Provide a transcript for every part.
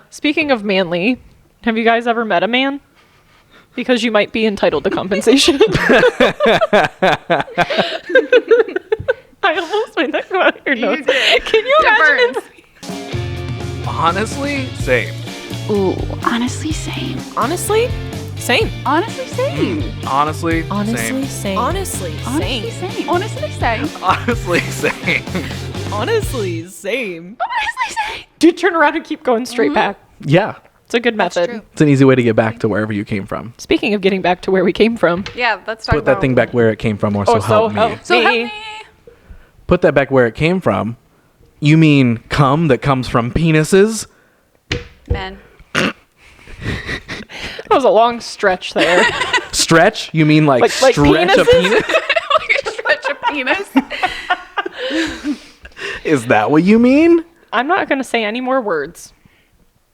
Speaking of manly, have you guys ever met a man? Because you might be entitled to compensation. I almost made that go out of your notes. Can you imagine it? Honestly, same. Ooh, honestly, same. Honestly, same. Honestly, same. Honestly, Honestly, same. same. Honestly, Honestly, same. same. Honestly, same. Honestly, same. Honestly, same. Honestly, same. Do you turn around and keep going straight back? Yeah. It's a good method. true. It's an easy way to get back to wherever you came from. Speaking of getting back to where we came from. Yeah, let's talk Put about that thing back where it came from, or Oh, so help me. So help me. Put that back where it came from. You mean cum that comes from penises? Men. That was a long stretch there. Stretch? You mean like Like stretch a penises? penis? Stretch a penis. Is that what you mean? I'm not going to say any more words.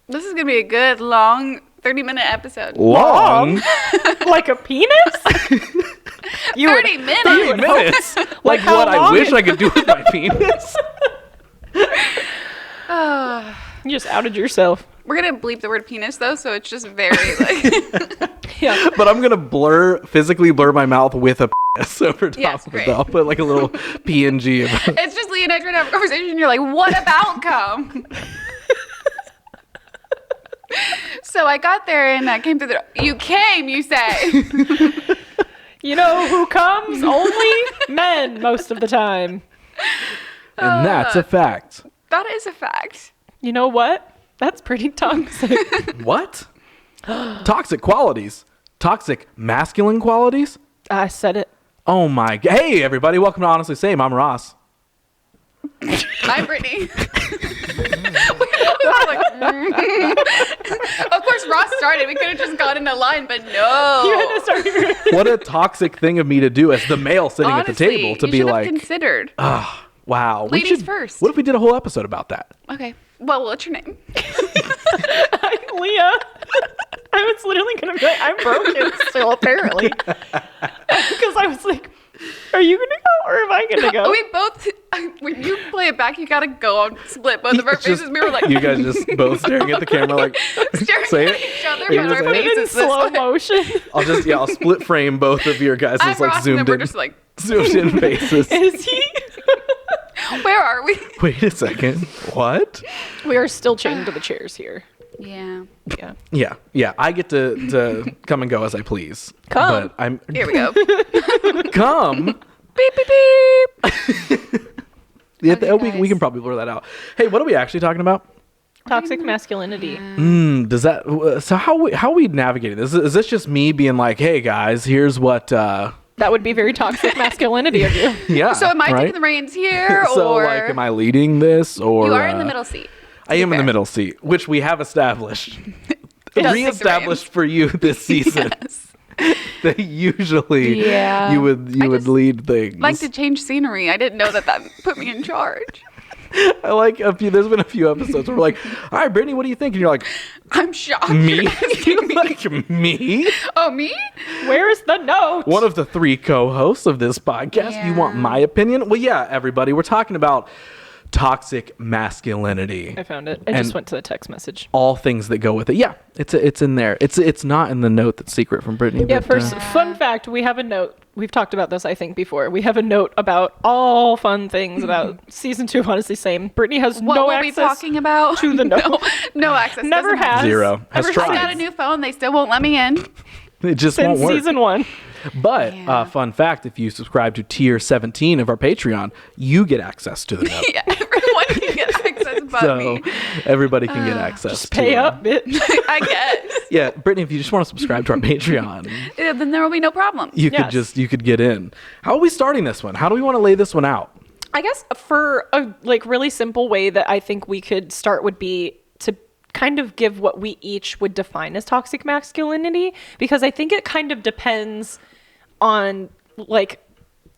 This is going to be a good, long, 30-minute episode. Long? Like a penis? 30 minutes. 30 minutes? Like how what I long wish it- I could do with my penis? You just outed yourself. We're going to bleep the word penis, though, so it's just very, like... Yeah. But I'm going to physically blur my mouth with a penis over top Yes, of great. it. I'll put like a little PNG of it. It's just Lee and I trying to have a conversation, and you're like, what about cum? So I got there, and I came through the... You came, you say. You know who comes? Only men most of the time. And that's a fact. That is a fact. You know what? That's pretty toxic. What? Toxic qualities. Toxic masculine qualities? I said it. Oh my god. Hey everybody, welcome to Honestly Same. I'm Ross. I'm Brittany. We were like, Of course, Ross started. We could have just gone in a line, but no. You had to start. What a toxic thing of me to do as the male sitting Honestly, at the table to you be should have like, considered. wow. Ladies first. What if we did a whole episode about that? Okay. Well, what's your name? I'm Leah. I was literally going to be like, I'm broken still, apparently. Because I was like, are you going to go or am I going to go? We both, when you play it back, you gotta go and split both of our It's just- faces. We were like, you guys just both staring at the camera like, staring say at it. each other, You but just our say it? in faces slow this way. motion. I'll split frame both of your guys' I'm like Ross, and then zoomed we're in, just like, zoomed in faces. Is he? where are we? Wait a second. What? We are still chained to the chairs here. Yeah. Yeah. Yeah. I get to come and go as I please. Come. But I'm Here we go. come. Beep, beep, beep. Yeah, Okay, we guys. can probably blur that out. Hey, what are we actually talking about? Toxic masculinity. Does that? So how are we navigating this? Is this just me being like, hey guys, here's what? That would be very toxic masculinity of you. Yeah. So am I right? taking the reins here, So or like, am I leading this, or you are in the middle seat? I am in the fair. middle seat, which we have established, does reestablished for you this season. Yes. That usually Yeah. you would just lead things. Like to change scenery. I didn't know that put me in charge. I like there's been a few episodes where we're like, all right, Brittany, what do you think? And you're like, I'm shocked. me? You're asking me. Like me? Oh, me? Where's the note? One of the three co-hosts of this podcast. You want Yeah. my opinion? Well, yeah, everybody. We're talking about toxic masculinity. I found it. I And- just went to the text message. All things that go with it. Yeah, it's in there. It's not in the note that's secret from Brittany. Yeah, but, first, fun fact, we have a note. We've talked about this, I think, before. We have a note about all fun things about season 2 of Honestly Same. Brittany has What no were we access talking about? to the note. No access. Never Doesn't- has. Zero. Has Ever tried. I got a new phone. They still won't let me in. it just since won't work. season 1. But Yeah. fun fact: if you subscribe to tier 17 of our Patreon, you get access to the note. Yeah, everyone can get access but So me. everybody can get access. Just pay to up, bitch. I guess. Yeah, Brittany, if you just want to subscribe to our Patreon, Yeah, then there will be no problem. you Yes. could get in. How are we starting this one? How do we want to lay this one out? I guess for a really simple way that I think we could start would be to kind of give what we each would define as toxic masculinity, because I think it kind of depends on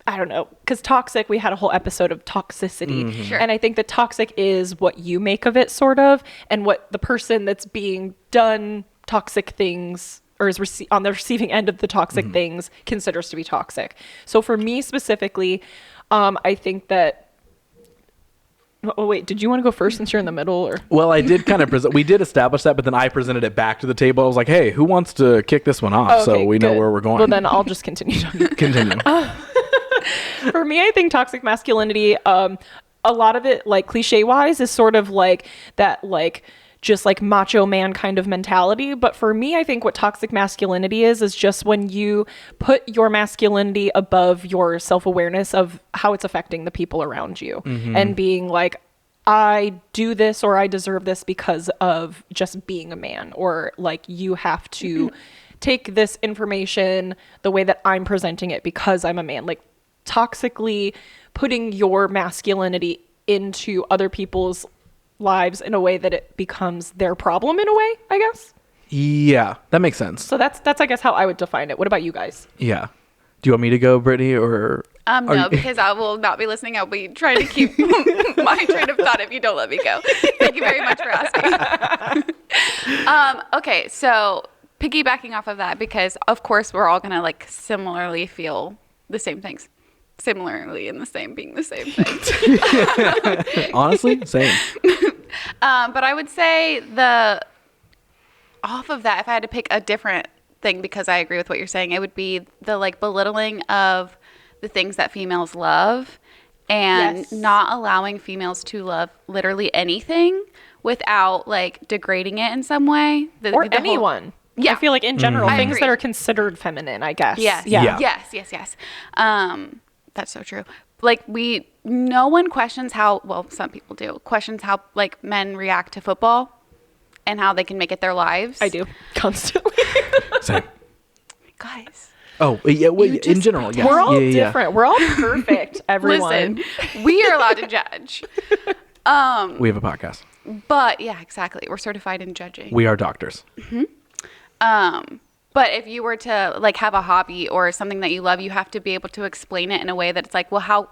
I don't know, because toxic, we had a whole episode of toxicity. Sure. And I think that toxic is what you make of it, sort of, and what the person that's being done toxic things or is on the receiving end of the toxic things considers to be toxic. So for me specifically, I think that Oh wait, did you want to go first since you're in the middle, or? Well, I did kind of we did establish that, but then I presented it back to the table. I was like, hey, who wants to kick this one off? Oh, so okay, we know good. where we're going. Well, then I'll just continue. Continue. For me, I think toxic masculinity, a lot of it, like cliche wise, is sort of like that, like just like macho man kind of mentality. But for me, I think what toxic masculinity is just when you put your masculinity above your self-awareness of how it's affecting the people around you, and being like, I do this or I deserve this because of just being a man, or like you have to take this information the way that I'm presenting it because I'm a man. Like toxically putting your masculinity into other people's lives in a way that it becomes their problem in a way, I guess. Yeah, that makes sense. So that's I guess how I would define it. What about you guys? Yeah. Do you want me to go, Brittany, or? No, because I will not be listening. I'll be trying to keep my train of thought if you don't let me go. Thank you very much for asking. Okay, so piggybacking off of that, because of course we're all gonna like similarly feel the same things. Similarly in the same being the same thing. Honestly, same. But I would say off of that, if I had to pick a different thing, because I agree with what you're saying, it would be the like belittling of the things that females love, and Yes. not allowing females to love literally anything without like degrading it in some way. Or anyone. Yeah. I feel like in general, I things agree. that are considered feminine, I guess. Yes. Yeah. Yes. That's so true. Like no one questions how, well, some people do, questions how like men react to football and how they can make it their lives. I do. Constantly. Same. Guys. Oh, yeah. Well, You in just general, yeah. We're all yeah, yeah. different. We're all perfect, everyone. Listen, we are allowed to judge. We have a podcast. But yeah, exactly. We're certified in judging. We are doctors. But if you were to like have a hobby or something that you love, you have to be able to explain it in a way that it's like, well, how,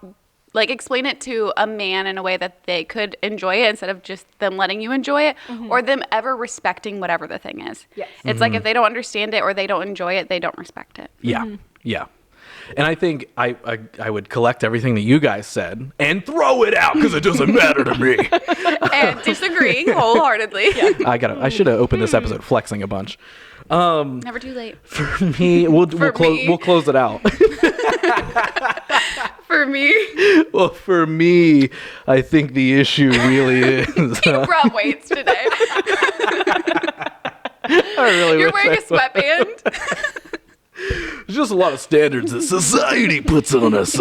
like explain it to a man in a way that they could enjoy it instead of just them letting you enjoy it, or them ever respecting whatever the thing is. Yes. It's like if they don't understand it or they don't enjoy it, they don't respect it. Yeah. Yeah. And I think I would collect everything that you guys said and throw it out because it doesn't matter to me. And disagree wholeheartedly. I should have opened this episode flexing a bunch. Never too late. For me, we'll close it out. For me, Well, for me, I think the issue really is. you brought weights today. You're wearing a sweatband. There's just a lot of standards that society puts on us.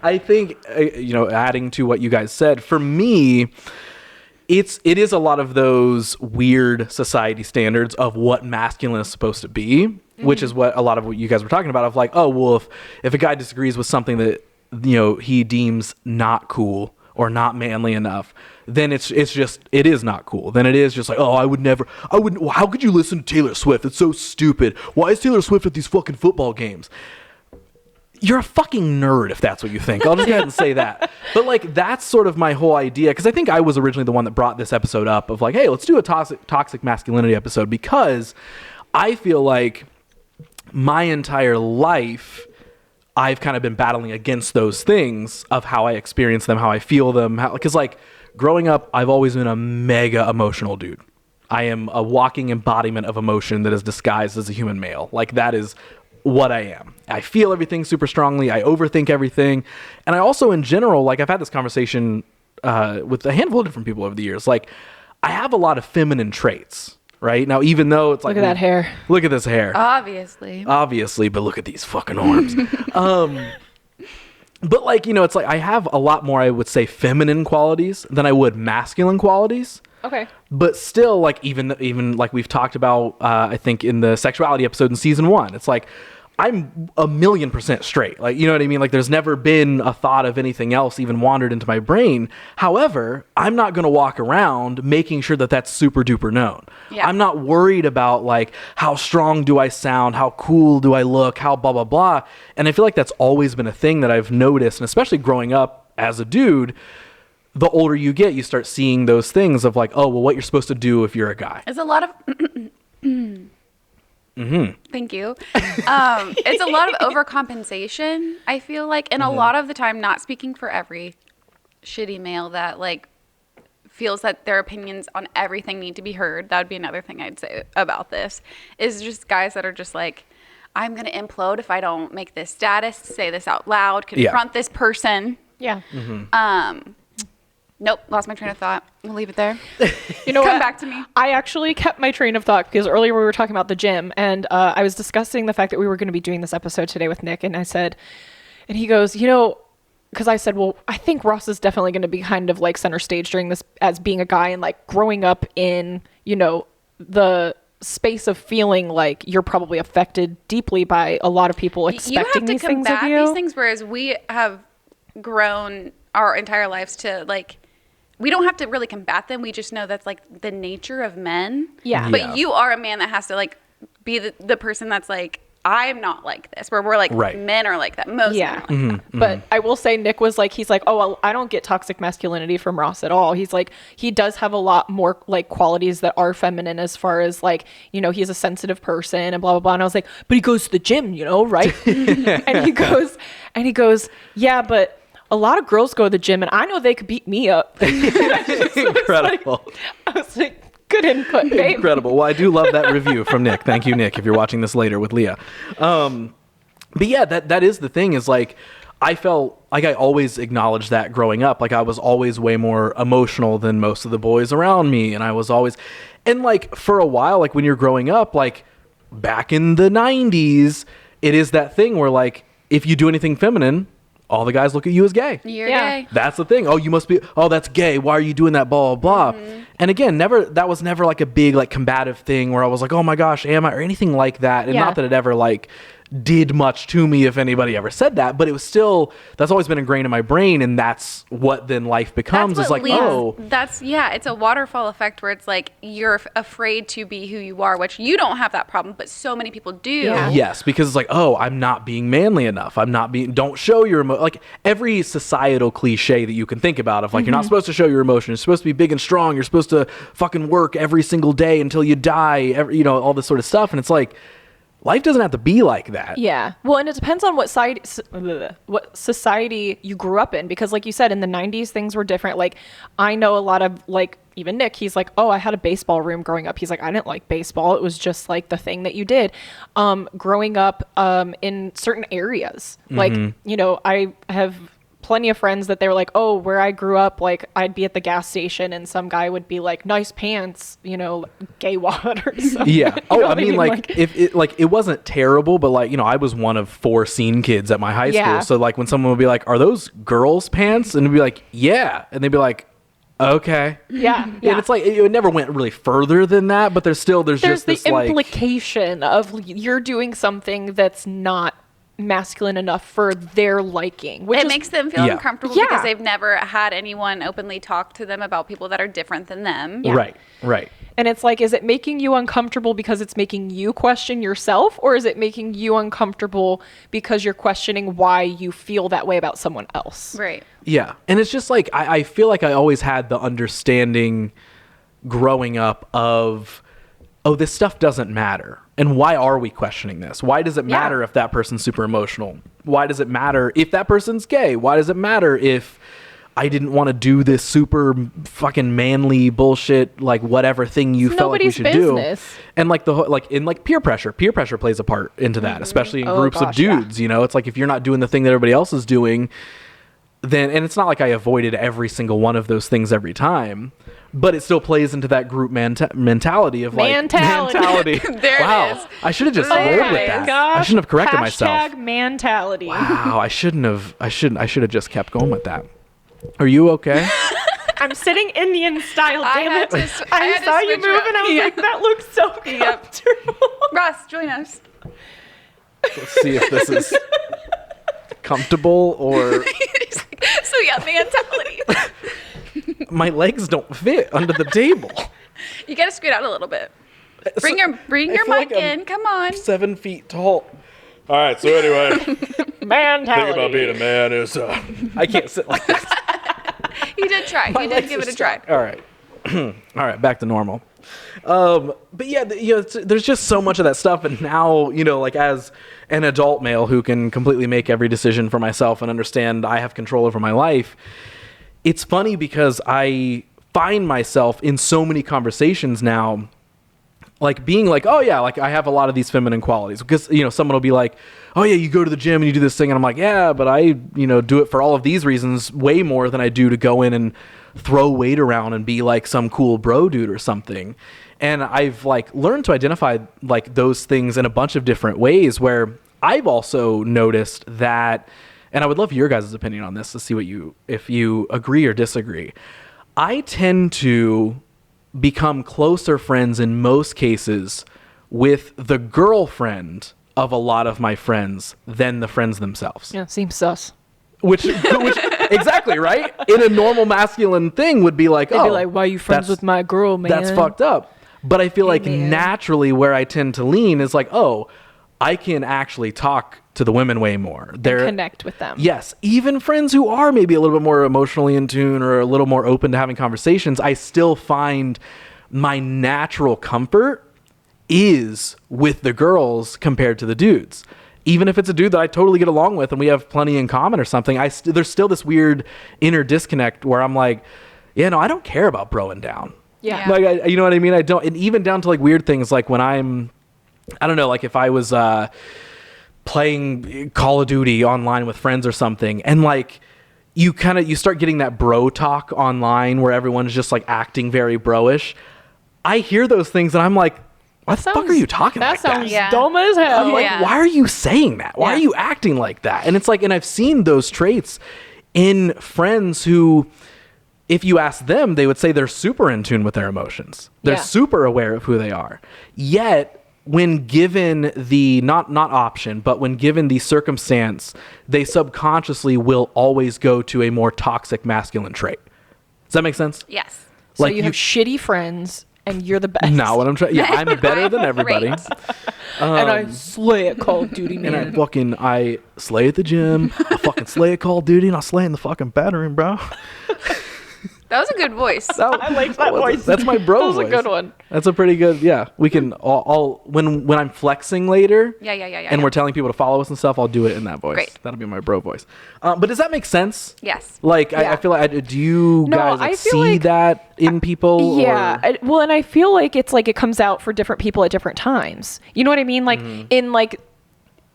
I think, adding to what you guys said, for me, it is a lot of those weird society standards of what masculine is supposed to be, which is what a lot of what you guys were talking about, of like, oh, well, if a guy disagrees with something that, he deems not cool or not manly enough, then it is not cool. Then it is just like, oh, I wouldn't, how could you listen to Taylor Swift? It's so stupid. Why is Taylor Swift at these fucking football games? You're a fucking nerd if that's what you think. I'll just go ahead and say that. But like, that's sort of my whole idea. Because I think I was originally the one that brought this episode up of like, hey, let's do a toxic masculinity episode, because I feel like my entire life, I've kind of been battling against those things of how I experience them, how I feel them. Because like growing up, I've always been a mega emotional dude. I am a walking embodiment of emotion that is disguised as a human male. Like that is what I am. I feel everything super strongly. I overthink everything. And I also, in general, like I've had this conversation with a handful of different people over the years. Like I have a lot of feminine traits, right? Now, even though it's like, Look at that hair. Look at this hair. Obviously, but look at these fucking arms. But like, it's like I have a lot more, I would say, feminine qualities than I would masculine qualities. Okay. But still, like even like we've talked about, I think in the sexuality episode in season 1, it's like I'm 1,000,000% straight. Like, you know what I mean? Like there's never been a thought of anything else even wandered into my brain. However, I'm not going to walk around making sure that that's super duper known. Yeah. I'm not worried about like how strong do I sound? How cool do I look? How blah, blah, blah. And I feel like that's always been a thing that I've noticed. And especially growing up as a dude, the older you get, you start seeing those things of like, oh, well, what you're supposed to do if you're a guy. it's a lot of. Thank you. It's a lot of overcompensation, I feel like, and a lot of the time, not speaking for every shitty male that like feels that their opinions on everything need to be heard. That would be another thing I'd say about this, is just guys that are just like, I'm going to implode if I don't make this status, say this out loud, confront this person. Yeah. Nope, lost my train of thought. We'll leave it there. You know Come what? back to me. I actually kept my train of thought because earlier we were talking about the gym, and I was discussing the fact that we were going to be doing this episode today with Nick, and I said, and he goes, you know, because I said, well, I think Ross is definitely going to be kind of like center stage during this as being a guy and like growing up in, you know, the space of feeling like you're probably affected deeply by a lot of people expecting these things of you. You have to combat these things, whereas we have grown our entire lives to like, we don't have to really combat them. We just know that's like the nature of men. Yeah. But you are a man that has to like be the person that's like, I'm not like this, where we're like, men are like that. Most men are like that. But I will say Nick was like, he's like, oh, well, I don't get toxic masculinity from Ross at all. He's like, he does have a lot more like qualities that are feminine as far as like, you know, he's a sensitive person and blah, blah, blah. And I was like, but he goes to the gym, you know, right? and he goes, yeah, but a lot of girls go to the gym and I know they could beat me up. Incredible. I was like, good input, babe. Incredible. Well, I do love that review from Nick. Thank you, Nick, if you're watching this later with Leah. But yeah, that is the thing, is like, I felt like I always acknowledged that growing up. Like I was always way more emotional than most of the boys around me. And I was always, and like for a while, like when you're growing up, like back in the 90s, it is that thing where like, if you do anything feminine, all the guys look at you as gay. You're gay. That's the thing. Oh, you must be, oh, that's gay. Why are you doing that? Blah, blah, blah. And again, that was never like a big like combative thing where I was like, oh my gosh, am I, or anything like that. And not that it ever like did much to me if anybody ever said that, but it was still, that's always been ingrained in my brain. And that's what then life becomes, is like, it's a waterfall effect where it's like, you're afraid to be who you are, which you don't have that problem, but so many people do. Yeah. Yes, because it's like, oh, I'm not being manly enough. Don't show your like every societal cliche that you can think about of like, you're not supposed to show your emotions. You're supposed to be big and strong. You're supposed to fucking work every single day until you die, all this sort of stuff. And it's like, life doesn't have to be like that. Yeah. Well, and it depends on what society you grew up in, because like you said, in the 90s, things were different. Like I know a lot of like, even Nick, he's like, oh, I had a baseball room growing up. He's like, I didn't like baseball. It was just like the thing that you did. Growing up in certain areas, like, you know, I have plenty of friends that they were like, oh, where I grew up, like I'd be at the gas station and some guy would be like, nice pants, you know, gay wad or something. Yeah. You know I mean, like if it like, it wasn't terrible, but like, you know, I was one of 4 scene kids at my high school. So like when someone would be like, are those girls' pants? And it'd be like, yeah. And they'd be like, okay. Yeah. And it's like, it never went really further than that, but there's just the this like implication of you're doing something that's not masculine enough for their liking, which makes them feel uncomfortable Yeah. because they've never had anyone openly talk to them about people that are different than them. Yeah. Right. And it's like, is it making you uncomfortable because it's making you question yourself, or is it making you uncomfortable because you're questioning why you feel that way about someone else? Right. Yeah. And it's just like, I feel like I always had the understanding growing up of, oh, this stuff doesn't matter. And why are we questioning this? Why does it matter if that person's super emotional? Why does it matter if that person's gay? Why does it matter if I didn't want to do this super fucking manly bullshit, like whatever thing you felt like we should do? And like peer pressure plays a part into that, especially in groups of dudes. You know, it's like if you're not doing the thing that everybody else is doing, then, and it's not like I avoided every single one of those things every time, but it still plays into that group mentality of like mentality. There it is. I should have just rolled with that. Gosh. I shouldn't have corrected myself. Mentality. Wow, I should have just kept going with that. Are you okay? I'm sitting Indian style, damn it. I saw you move and I was like, that looks so comfortable. Ross, join us. Let's see if this is comfortable or... So yeah, mentality. My legs don't fit under the table. You gotta scoot out a little bit. Bring your mic like in. Come on. 7 feet tall. All right, so anyway, Mentality. thing about being a man is I can't sit like this. You did try. You did give it a try. All right. All right, back to normal. But yeah, there's just so much of that stuff. And now, like as an adult male who can completely make every decision for myself and understand I have control over my life, it's funny because I find myself in so many conversations now, like being like, oh yeah, like I have a lot of these feminine qualities, because someone will be like, oh yeah, you go to the gym and you do this thing, and I'm like, yeah, but I do it for all of these reasons way more than I do to go in and throw weight around and be like some cool bro dude or something. And I've like learned to identify like those things in a bunch of different ways, where I've also noticed that, and I would love your guys' opinion on this to see if you agree or disagree. I tend to become closer friends in most cases with the girlfriend of a lot of my friends than the friends themselves. Yeah, seems sus. Which exactly, right? In a normal masculine thing would be like, They'd be like, why are you friends with my girl, man? That's fucked up. But I feel like man. naturally where I tend to lean is like, oh, I can actually talk to the women way more. Connect with them. Yes. Even friends who are maybe a little bit more emotionally in tune or a little more open to having conversations, I still find my natural comfort is with the girls compared to the dudes. Even if it's a dude that I totally get along with and we have plenty in common or something, there's still this weird inner disconnect where I'm like, yeah, no, I don't care about broing down. Yeah. Like, you know what I mean? I don't, and even down to like weird things, like when I don't know, like if I was playing Call of Duty online with friends or something, and like you start getting that bro talk online where everyone's just like acting very bro-ish. I hear those things and I'm like, what the fuck are you talking like that? That sounds dumb as hell. I'm like, why are you saying that? Why are you acting like that? And it's like, and I've seen those traits in friends who, if you ask them, they would say they're super in tune with their emotions. They're super aware of who they are. Yet, when given the, not option, but when given the circumstance, they subconsciously will always go to a more toxic masculine trait. Does that make sense? Yes. So like you have shitty friends and you're the best. No, what I'm trying, I'm better than everybody. And I slay at Call of Duty, man. And I slay at the gym. I fucking slay at Call of Duty, and I slay in the fucking bedroom, bro. That was a good voice. I like that voice. That's my bro voice. That was a good one. That's a pretty good, we can all when I'm flexing later. Yeah. And we're telling people to follow us and stuff, I'll do it in that voice. Great. That'll be my bro voice. But does that make sense? Yes. Like, I feel like, do you guys I feel see like, that in people? Yeah. Well, and I feel like it's like it comes out for different people at different times. You know what I mean? Like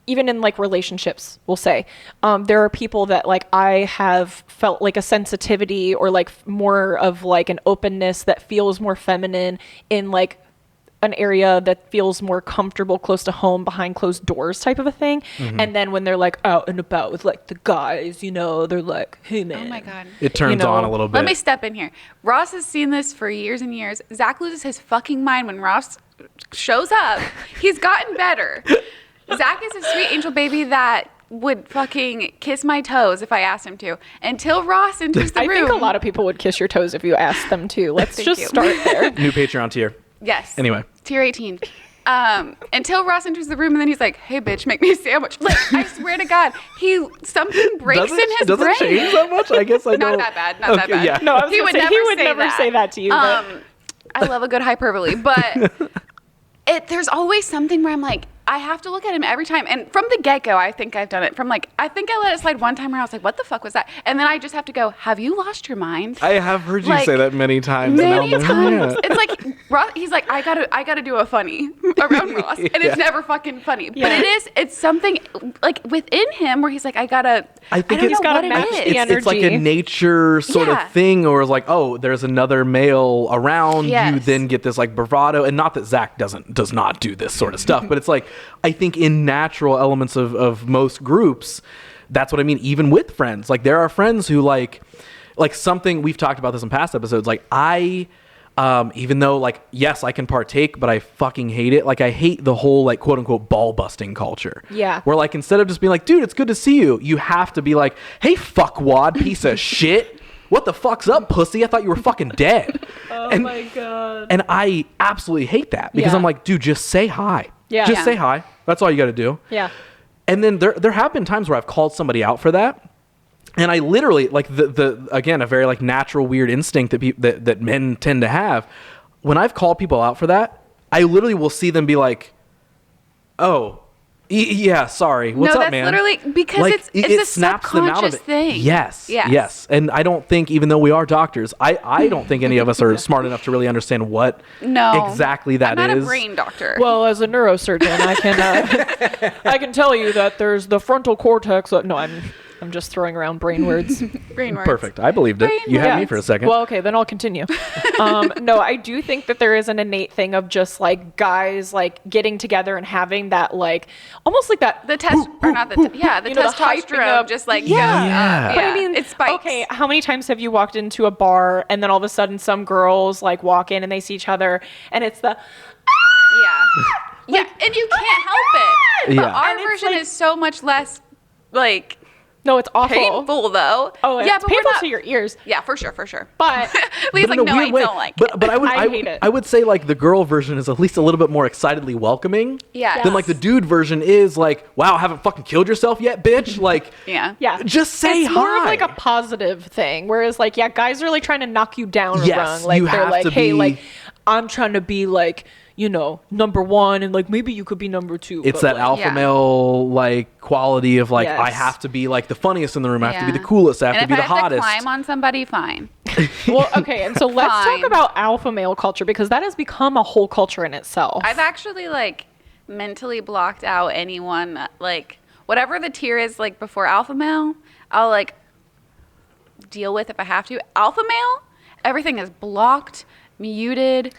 even in like relationships, we'll say, there are people that like I have felt like a sensitivity or like more of like an openness that feels more feminine in like an area that feels more comfortable close to home behind closed doors type of a thing. And then when they're like out and about with like the guys, they're like, hey man. Oh my God. It turns on a little bit. Let me step in here. Ross has seen this for years and years. Zach loses his fucking mind when Ross shows up. He's gotten better. Zach is a sweet angel baby that would fucking kiss my toes if I asked him to. Until Ross enters the room. I think a lot of people would kiss your toes if you asked them to. Let's just start there. New Patreon tier. Yes. Anyway. Tier 18. Until Ross enters the room and then he's like, hey bitch, make me a sandwich. Like, I swear to God, something breaks in his brain. Does it change that much? I guess I don't. Not that bad. Not that bad. Yeah. No, he would never say that to you. I love a good hyperbole, but there's always something where I'm like, I have to look at him every time. And from the get-go, I think I've done it. I think I let it slide one time where I was like, what the fuck was that? And then I just have to go, have you lost your mind? I have heard you say that many times. Many times. It's like, Ross, he's like, I gotta do a funny around Ross. And it's never fucking funny. But it's something like within him where he's like, I think he's got to match the energy. It's like a nature sort of thing, or it's like, oh, there's another male around. Yes. You then get this like bravado, and not that Zach does not do this sort of stuff, but it's like, I think in natural elements of most groups, that's what I mean. Even with friends, like there are friends who like something, we've talked about this in past episodes. Like even though like, yes, I can partake, but I fucking hate it. Like I hate the whole like quote unquote ball busting culture. Yeah. Where like, instead of just being like, dude, it's good to see you, you have to be like, hey, fuckwad, piece of shit. What the fuck's up, pussy? I thought you were fucking dead. My God. And I absolutely hate that because I'm like, dude, just say hi. Yeah. Just say hi. That's all you got to do. Yeah. And then there have been times where I've called somebody out for that. And I literally, like the again, a very like natural weird instinct that men tend to have. When I've called people out for that, I literally will see them be like, oh, Yeah, sorry. What's no, up, that's man? literally because Like, it's a snaps them out of subconscious it. thing. Yes. And I don't think, even though we are doctors, I don't think any of us are smart enough to really understand what exactly that is. I'm not a brain doctor. Well, as a neurosurgeon, I can tell you that there's the frontal cortex. No, I'm just throwing around brain words. Brain words. Perfect. I believed it. Brain You had Yeah. me for a second. Well, okay, then I'll continue. No, I do think that there is an innate thing of just like guys like getting together and having that like almost like that. The test or not the the You know, the hyping testosterone up- just like Yeah. But I mean, it spikes. okay, how many times have you walked into a bar and then all of a sudden some girls like walk in and they see each other and it's the yeah, and you can't help it. Yeah. But our And it's version like- is so much less like no, it's awful. painful though. Oh, yeah, it's but we're painful not. to your ears. Yeah, for sure. But Lee's But like, in a no, I weird way. don't like but, it. But I hate it. I would say like the girl version is at least a little bit more excitedly welcoming. Yes. Than like the dude version is like, wow, haven't fucking killed yourself yet, bitch. Like, Yeah. yeah, just say it's hi. more of like a positive thing. Whereas like, yeah, guys are like trying to knock you down Yes, a rung. Like you they're have like, to hey, be- like I'm trying to be like, you know, number one, and like maybe you could be number two. It's but, that like, alpha Yeah. male like quality of like Yes. I have to be like the funniest in the room. I have to be Yeah. the coolest. I have And to if be I the have hottest. to climb on somebody, fine. Well, okay, and so let's Fine. talk about alpha male culture because that has become a whole culture in itself. I've actually like mentally blocked out anyone like whatever the tier is like before alpha male, I'll like deal with if I have to. Alpha male, everything is blocked, muted.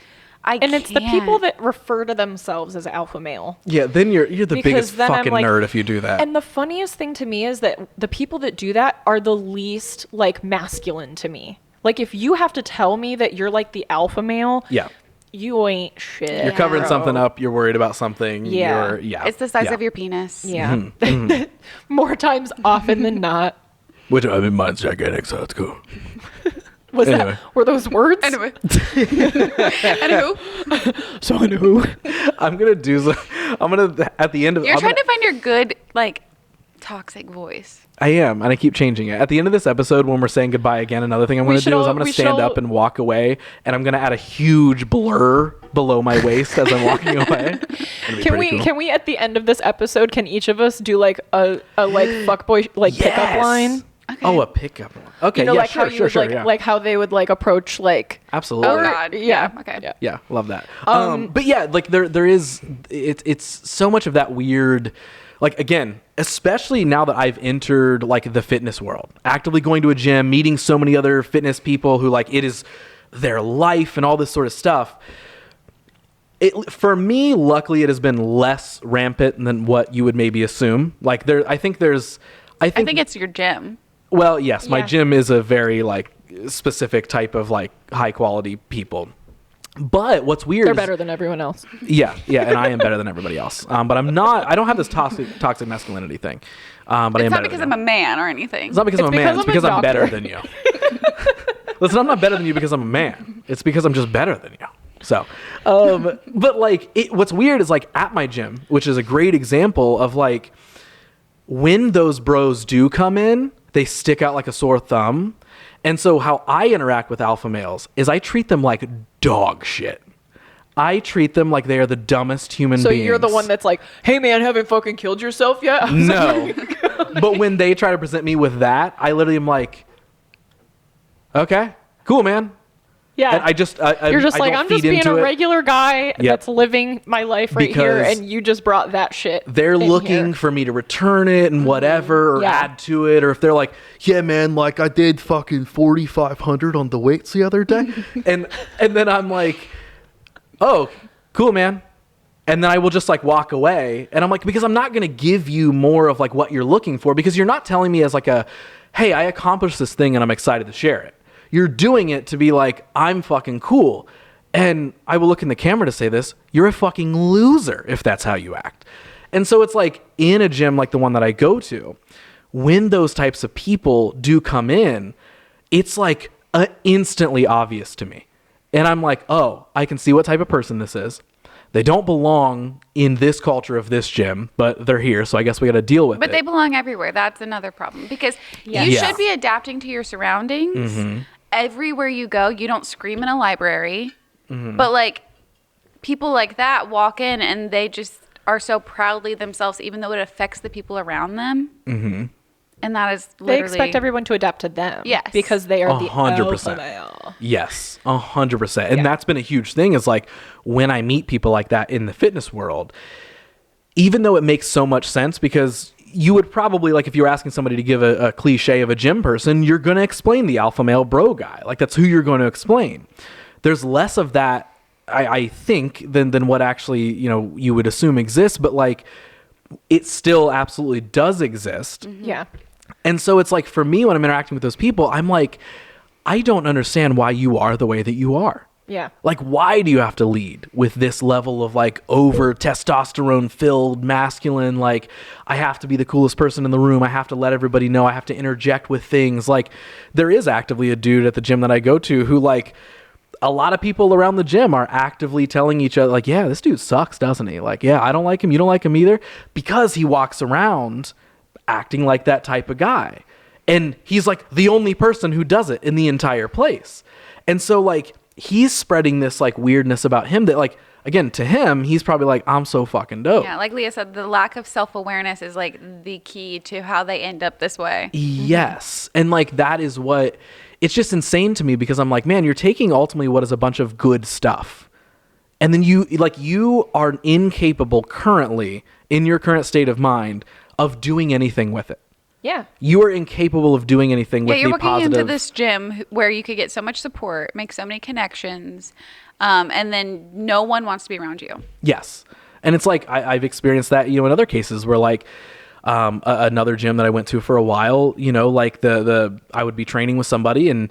And it's the people can't. that refer to themselves as alpha male. Yeah, then you're the Because biggest then I'm fucking like- nerd if you do that. And the funniest thing to me is that the people that do that are the least like masculine to me. Like if you have to tell me that you're like the alpha male, yeah. you ain't shit. You're covering bro. something up. You're worried about something. Yeah. Yeah. It's the size yeah. of your penis. Yeah. Mm-hmm. More times often than not. Which I mean, mine's gigantic, so it's cool. Was Anyway. were those words? Anyway. Anywho, So who? I'm gonna do. I'm gonna at the end of. you're I'm trying gonna- to find your good like toxic voice. I am, and I keep changing it. At the end of this episode, when we're saying goodbye again, another thing I'm We going to should do is all- I'm going we to should stand all- up and walk away, and I'm going to add a huge blur below my waist as I'm walking away. Can we at the end of this episode can each of us do like a like fuckboy like pickup line? Oh, a pickup line. Okay, You know, yeah, like sure, how you sure, would sure, like yeah. like how they would like approach like Absolutely. Oh God. yeah. Okay. Yeah. Yeah, love that. But yeah, like there is it's so much of that weird, like again, especially now that I've entered like the fitness world, actively going to a gym, meeting so many other fitness people who like it is their life and all this sort of stuff. For me, luckily, it has been less rampant than what you would maybe assume. Like I think I think it's your gym. well, yes, my Yeah. gym is a very like specific type of like high quality people. But what's weird they're is, better than everyone else. yeah, and I am better than everybody else. But I'm not. I don't have this toxic masculinity thing. But I am It's not better because than I'm a man or anything. It's not because I'm a It's man. because It's because I'm a I'm better doctor. than you. Listen, I'm not better than you because I'm a man. It's because I'm just better than you. So, but like, what's weird is like at my gym, which is a great example of like when those bros do come in, they stick out like a sore thumb. And so how I interact with alpha males is I treat them like dog shit. I treat them like they are the dumbest human So beings. you're the one that's like, hey man, haven't fucking killed yourself yet? No. But when they try to present me with that, I literally am like, okay, cool, man. Yeah. And I just, You're just I like, don't I'm just feed being into a it. regular guy that's living my life right here, Because and you just brought that shit. They're in looking here. for me to return it and whatever, or Yeah. add to it, or if they're like, yeah, man, like I did fucking 4,500 on the weights the other day, and then I'm like, oh, cool, man. And then I will just like walk away, and I'm like, because I'm not gonna give you more of like what you're looking for, because you're not telling me as like a, hey, I accomplished this thing and I'm excited to share it. You're doing it to be like, I'm fucking cool. And I will look in the camera to say this, you're a fucking loser if that's how you act. And so it's like in a gym like the one that I go to, when those types of people do come in, it's like instantly obvious to me. And I'm like, oh, I can see what type of person this is. They don't belong in this culture of this gym, but they're here, so I guess we got to deal with But it. they belong everywhere. That's another problem because you Yeah. should be adapting to your surroundings. Everywhere you go, you don't scream in a library. But like people like that walk in and they just are so proudly themselves, even though it affects the people around them. Mm-hmm. And that is literally... They expect everyone to adapt to them. Yes. Because they are the 100%. alpha male. Yes, 100%. And that's been a huge thing is like when I meet people like that in the fitness world, even though it makes so much sense because you would probably, like if you were asking somebody to give a cliche of a gym person, you're going to explain the alpha male bro guy. Like that's who you're going to explain. There's less of that, I think, than what actually, you would assume exists, but like it still absolutely does exist. Mm-hmm. Yeah. And so it's like for me, when I'm interacting with those people, I'm like, I don't understand why you are the way that you are. Yeah. Like, why do you have to lead with this level of like over testosterone filled masculine? Like, I have to be the coolest person in the room. I have to let everybody know. I have to interject with things. Like, there is actively a dude at the gym that I go to who like a lot of people around the gym are actively telling each other like, yeah, this dude sucks, doesn't he? Like, yeah, I don't like him. You don't like him either, because he walks around acting like that type of guy. And he's like the only person who does it in the entire place. And so like he's spreading this like weirdness about him that like, again, to him, he's probably like, I'm so fucking dope. Yeah, like Leah said, the lack of self-awareness is like the key to how they end up this way. Yes. And like that is what, it's just insane to me because I'm like, man, you're taking ultimately what is a bunch of good stuff. And then you are incapable currently in your current state of mind of doing anything with it. Yeah. You are incapable of doing anything with you're the walking positive. into this gym where you could get so much support, make so many connections, and then no one wants to be around you. Yes. And it's like I've experienced that, in other cases where like another gym that I went to for a while, like I would be training with somebody and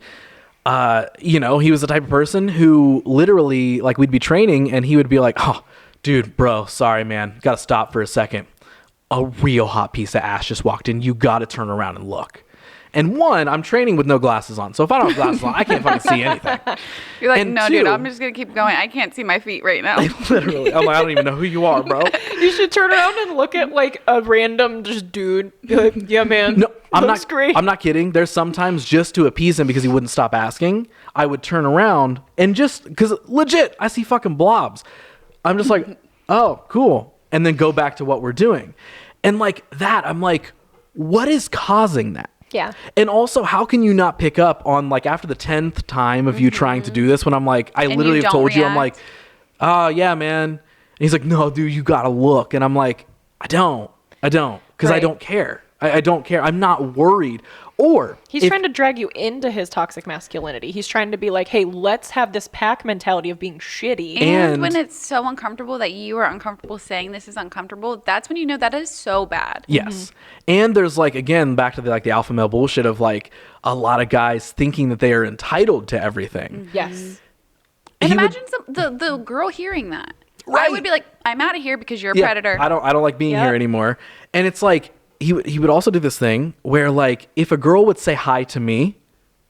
he was the type of person who literally like we'd be training and he would be like, oh, dude, bro, sorry, man. Got to stop for a second. A real hot piece of ass just walked in. You got to turn around and look. And one, I'm training with no glasses on. So if I don't have glasses on, I can't fucking see anything. You're like, And no, two, dude, I'm just going to keep going. I can't see my feet right now. Literally. I'm like, I don't even know who you are, bro. You should turn around and look at like a random just dude. Be like, yeah, man. No, looks great. I'm not kidding. There's sometimes just to appease him because he wouldn't stop asking, I would turn around and just, because legit, I see fucking blobs. I'm just like, oh, cool. And then go back to what we're doing. And like that, I'm like, what is causing that? Yeah. And also, how can you not pick up on like after the 10th time of you trying to do this when I'm like, I literally you have don't told you, I'm like, react? oh yeah, man. And he's like, no, dude, you gotta look. And I'm like, I don't, because I Right. don't care. I don't care. I'm not worried. Or He's trying to drag you into his toxic masculinity. He's trying to be like, hey, let's have this pack mentality of being shitty. And- when it's so uncomfortable that you are uncomfortable saying this is uncomfortable, that's when you know that is so bad. Yes. And there's like, again, back to the alpha male bullshit of like a lot of guys thinking that they are entitled to everything. Yes. And He would- imagine the girl hearing that. I Right. would be like, I'm out of here because you're a Yeah, predator. I don't like being Yep. here anymore. And it's like he would also do this thing where like if a girl would say hi to me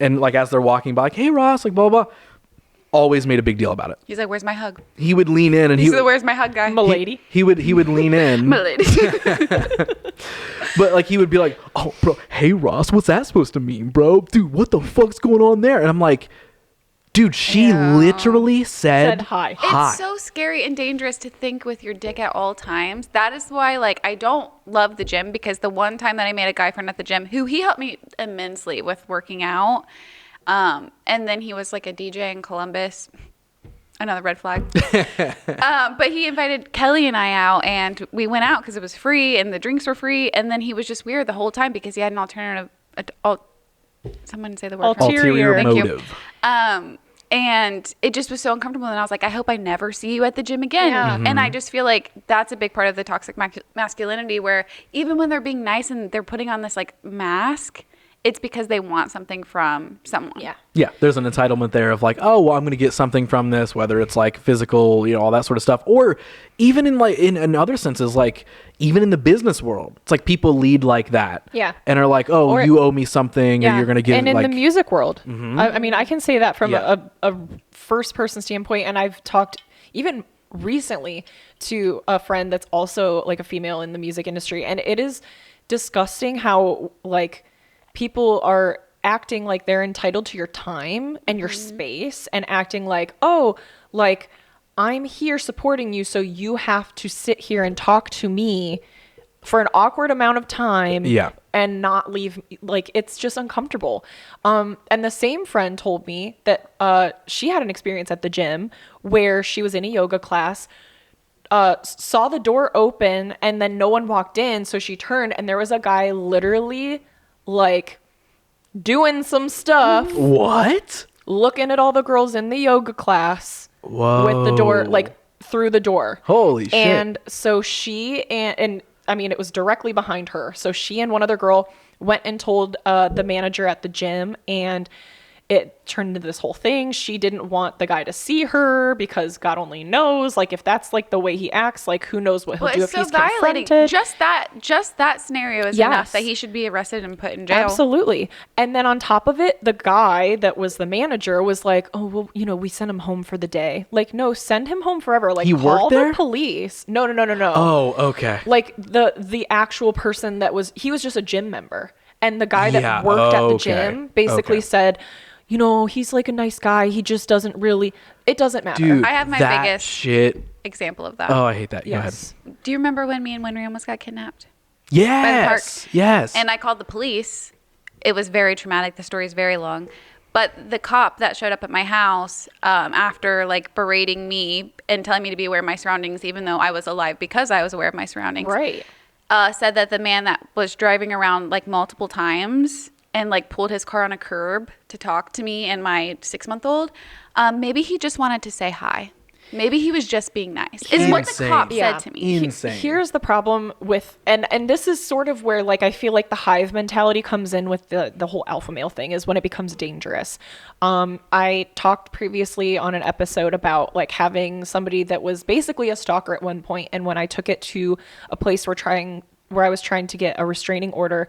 and like as they're walking by, like, hey Ross, like blah blah blah, always made a big deal about it. He's like, where's my hug? He would lean in and He's the where's my hug guy. Milady. he would lean in, My lady. but like he would be like, oh bro, hey Ross, what's that supposed to mean, bro? Dude, what the fuck's going on there? And I'm like, dude, she Yeah. literally said hi. hi. It's so scary and dangerous to think with your dick at all times. That is why, like, I don't love the gym, because the one time that I made a guy friend at the gym who he helped me immensely with working out, and then he was like a DJ in Columbus. Another red flag. But he invited Kelly and I out, and we went out because it was free and the drinks were free. And then he was just weird the whole time because he had an alternative. Someone say the word. for me. Ulterior. Thank you. motive. And it just was so uncomfortable. And I was like, I hope I never see you at the gym again. Yeah. And I just feel like that's a big part of the toxic masculinity, where even when they're being nice and they're putting on this like mask, it's because they want something from someone. Yeah. Yeah, there's an entitlement there of like, oh, well, I'm going to get something from this, whether it's like physical, all that sort of stuff, or even in like in other senses, like even in the business world, it's like people lead like that, Yeah. and are like, oh, Or- you owe me something, or you're going to give, and in like, the music world, I mean, I can say that from Yeah. a first person standpoint, and I've talked even recently to a friend that's also like a female in the music industry, and it is disgusting how like people are acting like they're entitled to your time and your space, and acting like, oh, like I'm here supporting you, so you have to sit here and talk to me for an awkward amount of time and not leave. Like, it's just uncomfortable. And the same friend told me that she had an experience at the gym where she was in a yoga class, saw the door open, and then no one walked in, so she turned and there was a guy literally like doing some stuff, What? looking at all the girls in the yoga class. Whoa. With the door, like through the door. Holy shit. And so she and I mean, it was directly behind her. So she and one other girl went and told the manager at the gym, and it turned into this whole thing. She didn't want the guy to see her because God only knows, like, if that's like the way he acts, like, who knows what he'll do if he's confronted. Just that scenario is enough that he should be arrested and put in jail. Absolutely. And then on top of it, the guy that was the manager was like, oh, well, you know, we sent him home for the day. Like, no, send him home forever. Like, He call worked there? the police. No. Oh, okay. Like, the actual person he was just a gym member. And the guy that worked at the gym basically said, you know, he's like a nice guy. He just doesn't really, it doesn't matter. Dude, I have my that biggest shit. example of that. Oh, I hate that. Yes. Go ahead. Do you remember when me and Winry almost got kidnapped? Yes. park. Yes. And I called the police. It was very traumatic. The story is very long. But the cop that showed up at my house after like berating me and telling me to be aware of my surroundings, even though I was alive because I was aware of my surroundings, Right. said that the man that was driving around like multiple times and like pulled his car on a curb to talk to me and my 6-month-old, maybe he just wanted to say hi. Maybe he was just being nice. Is what the cop said to me. Insane. Here's the problem with, and this is sort of where, like, I feel like the hive mentality comes in with the whole alpha male thing, is when it becomes dangerous. I talked previously on an episode about like having somebody that was basically a stalker at one point, and when I took it to a place where I was trying to get a restraining order,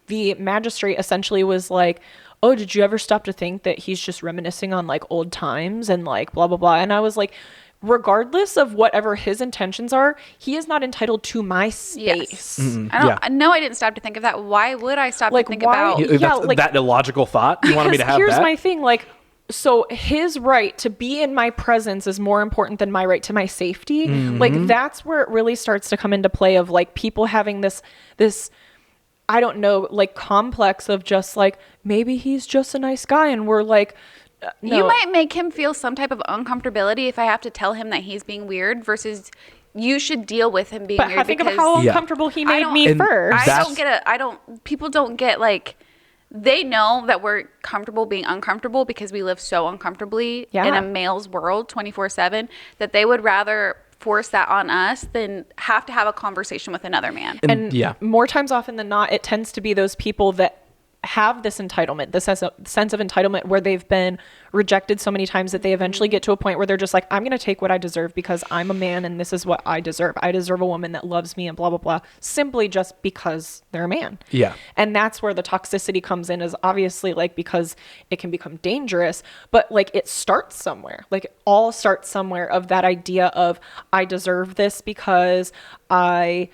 the magistrate essentially was like, oh, did you ever stop to think that he's just reminiscing on like old times and like blah, blah, blah. And I was like, regardless of whatever his intentions are, he is not entitled to my space. Yes. I didn't stop to think of that. Why would I stop Like, to think why- about? Yeah, That's, like- that illogical thought. You wanted me to have here's that? my thing, like, so his right to be in my presence is more important than my right to my safety. Mm-hmm. Like, that's where it really starts to come into play of like people having this I don't know, like complex of just like, maybe he's just a nice guy, and we're like, no. You might make him feel some type of uncomfortability if I have to tell him that he's being weird versus you should deal with him being But weird. think of because how Yeah. uncomfortable he I made don't- me And first. people don't get like, they know that we're comfortable being uncomfortable because we live so uncomfortably in a male's world 24/7 that they would rather force that on us than have to have a conversation with another man. And yeah. more times often than not, it tends to be those people that have this entitlement, this sense of entitlement where they've been rejected so many times that they eventually get to a point where they're just like, I'm going to take what I deserve because I'm a man and this is what I deserve. I deserve a woman that loves me and blah, blah, blah, simply just because they're a man. Yeah. And that's where the toxicity comes in, is obviously like, because it can become dangerous, but like it starts somewhere. Like it all starts somewhere of that idea of I deserve this because I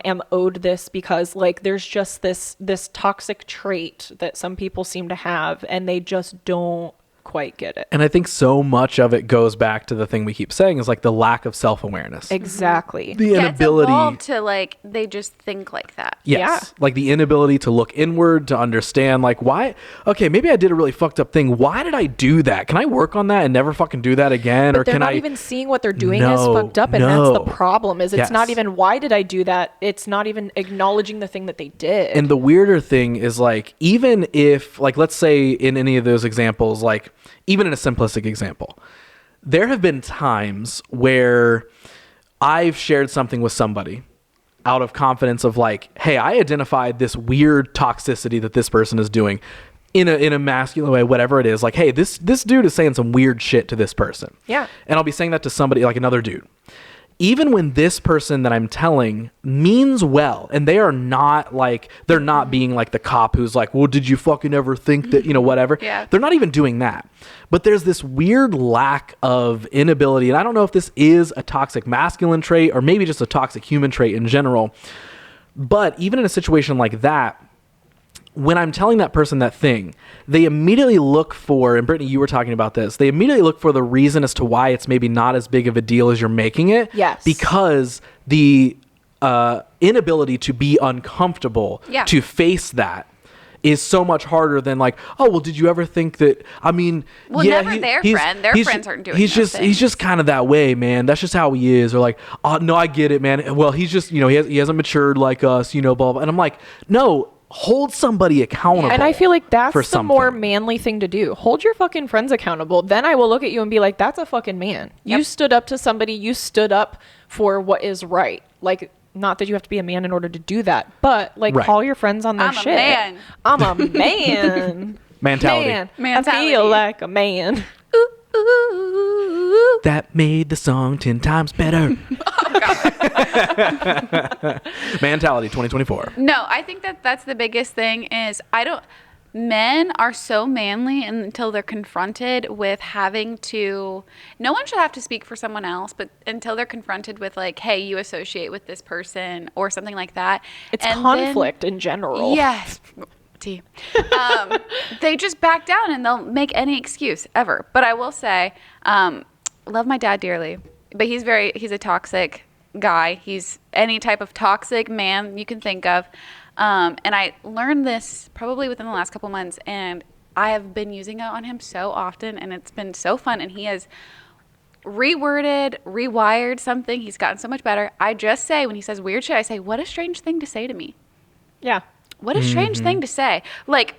am owed this, because like there's just this toxic trait that some people seem to have and they just don't quite get it. And I think so much of it goes back to the thing we keep saying is like the lack of self-awareness. Exactly. The Yeah, inability. it's evolved to like, they just think like that. Yes. Yeah. Like the inability to look inward, to understand like why, okay, maybe I did a really fucked up thing. Why did I do that? Can I work on that and never fucking do that again? But Or they're can not I even seeing what they're doing as No, fucked up, and no. that's the problem. Is it's Yes. not even why did I do that? It's not even acknowledging the thing that they did. And the weirder thing is like, even if like, let's say in any of those examples, like even in a simplistic example, there have been times where I've shared something with somebody out of confidence of like, hey, I identified this weird toxicity that this person is doing in a masculine way, whatever it is. Like, hey, this dude is saying some weird shit to this person. Yeah. And I'll be saying that to somebody, like another dude. Even when this person that I'm telling means well, and they are not like, they're not being like the cop who's like, well, did you fucking ever think that, you know, whatever. Yeah. They're not even doing that. But there's this weird lack of inability. And I don't know if this is a toxic masculine trait or maybe just a toxic human trait in general. But even in a situation like that, when I'm telling that person that thing, they immediately look for, and Brittany, you were talking about this, they immediately look for the reason as to why it's maybe not as big of a deal as you're making it. Yes. Because the inability to be uncomfortable, Yeah. to face that, is so much harder than like, oh, well, did you ever think that, I mean, Well, yeah, never their he's- friend. Their he's- friends aren't doing he's those he's just kind of that way, man. That's just how he is. Or like, oh, no, I get it, man. Well, he's just, he hasn't matured like us, blah, blah. And I'm like, no, hold somebody accountable. And I feel like that's for the more something. manly thing to do. Hold your fucking friends accountable. Then I will look at you and be like, that's a fucking man. You Yep. stood up to somebody. You stood up for what is right. Like, not that you have to be a man in order to do that, but like Right. call your friends on their I'm a shit. man. I'm a man. Mentality. Man. I Mentality. feel like a man. Ooh. That made the song 10 times better. Mentality 2024. No, I think that's the biggest thing is men are so manly until they're confronted with having to, no one should have to speak for someone else, but until they're confronted with like, hey, you associate with this person or something like that. It's And conflict in general. Yes. T. They just back down and they'll make any excuse ever. But I will say, love my dad dearly, but he's a toxic guy. He's any type of toxic man you can think of. And I learned this probably within the last couple months, and I have been using it on him so often, and it's been so fun. And he has rewired something. He's gotten so much better. I just say, when he says weird shit, I say, what a strange thing to say to me. Yeah. What a strange thing to say. Like,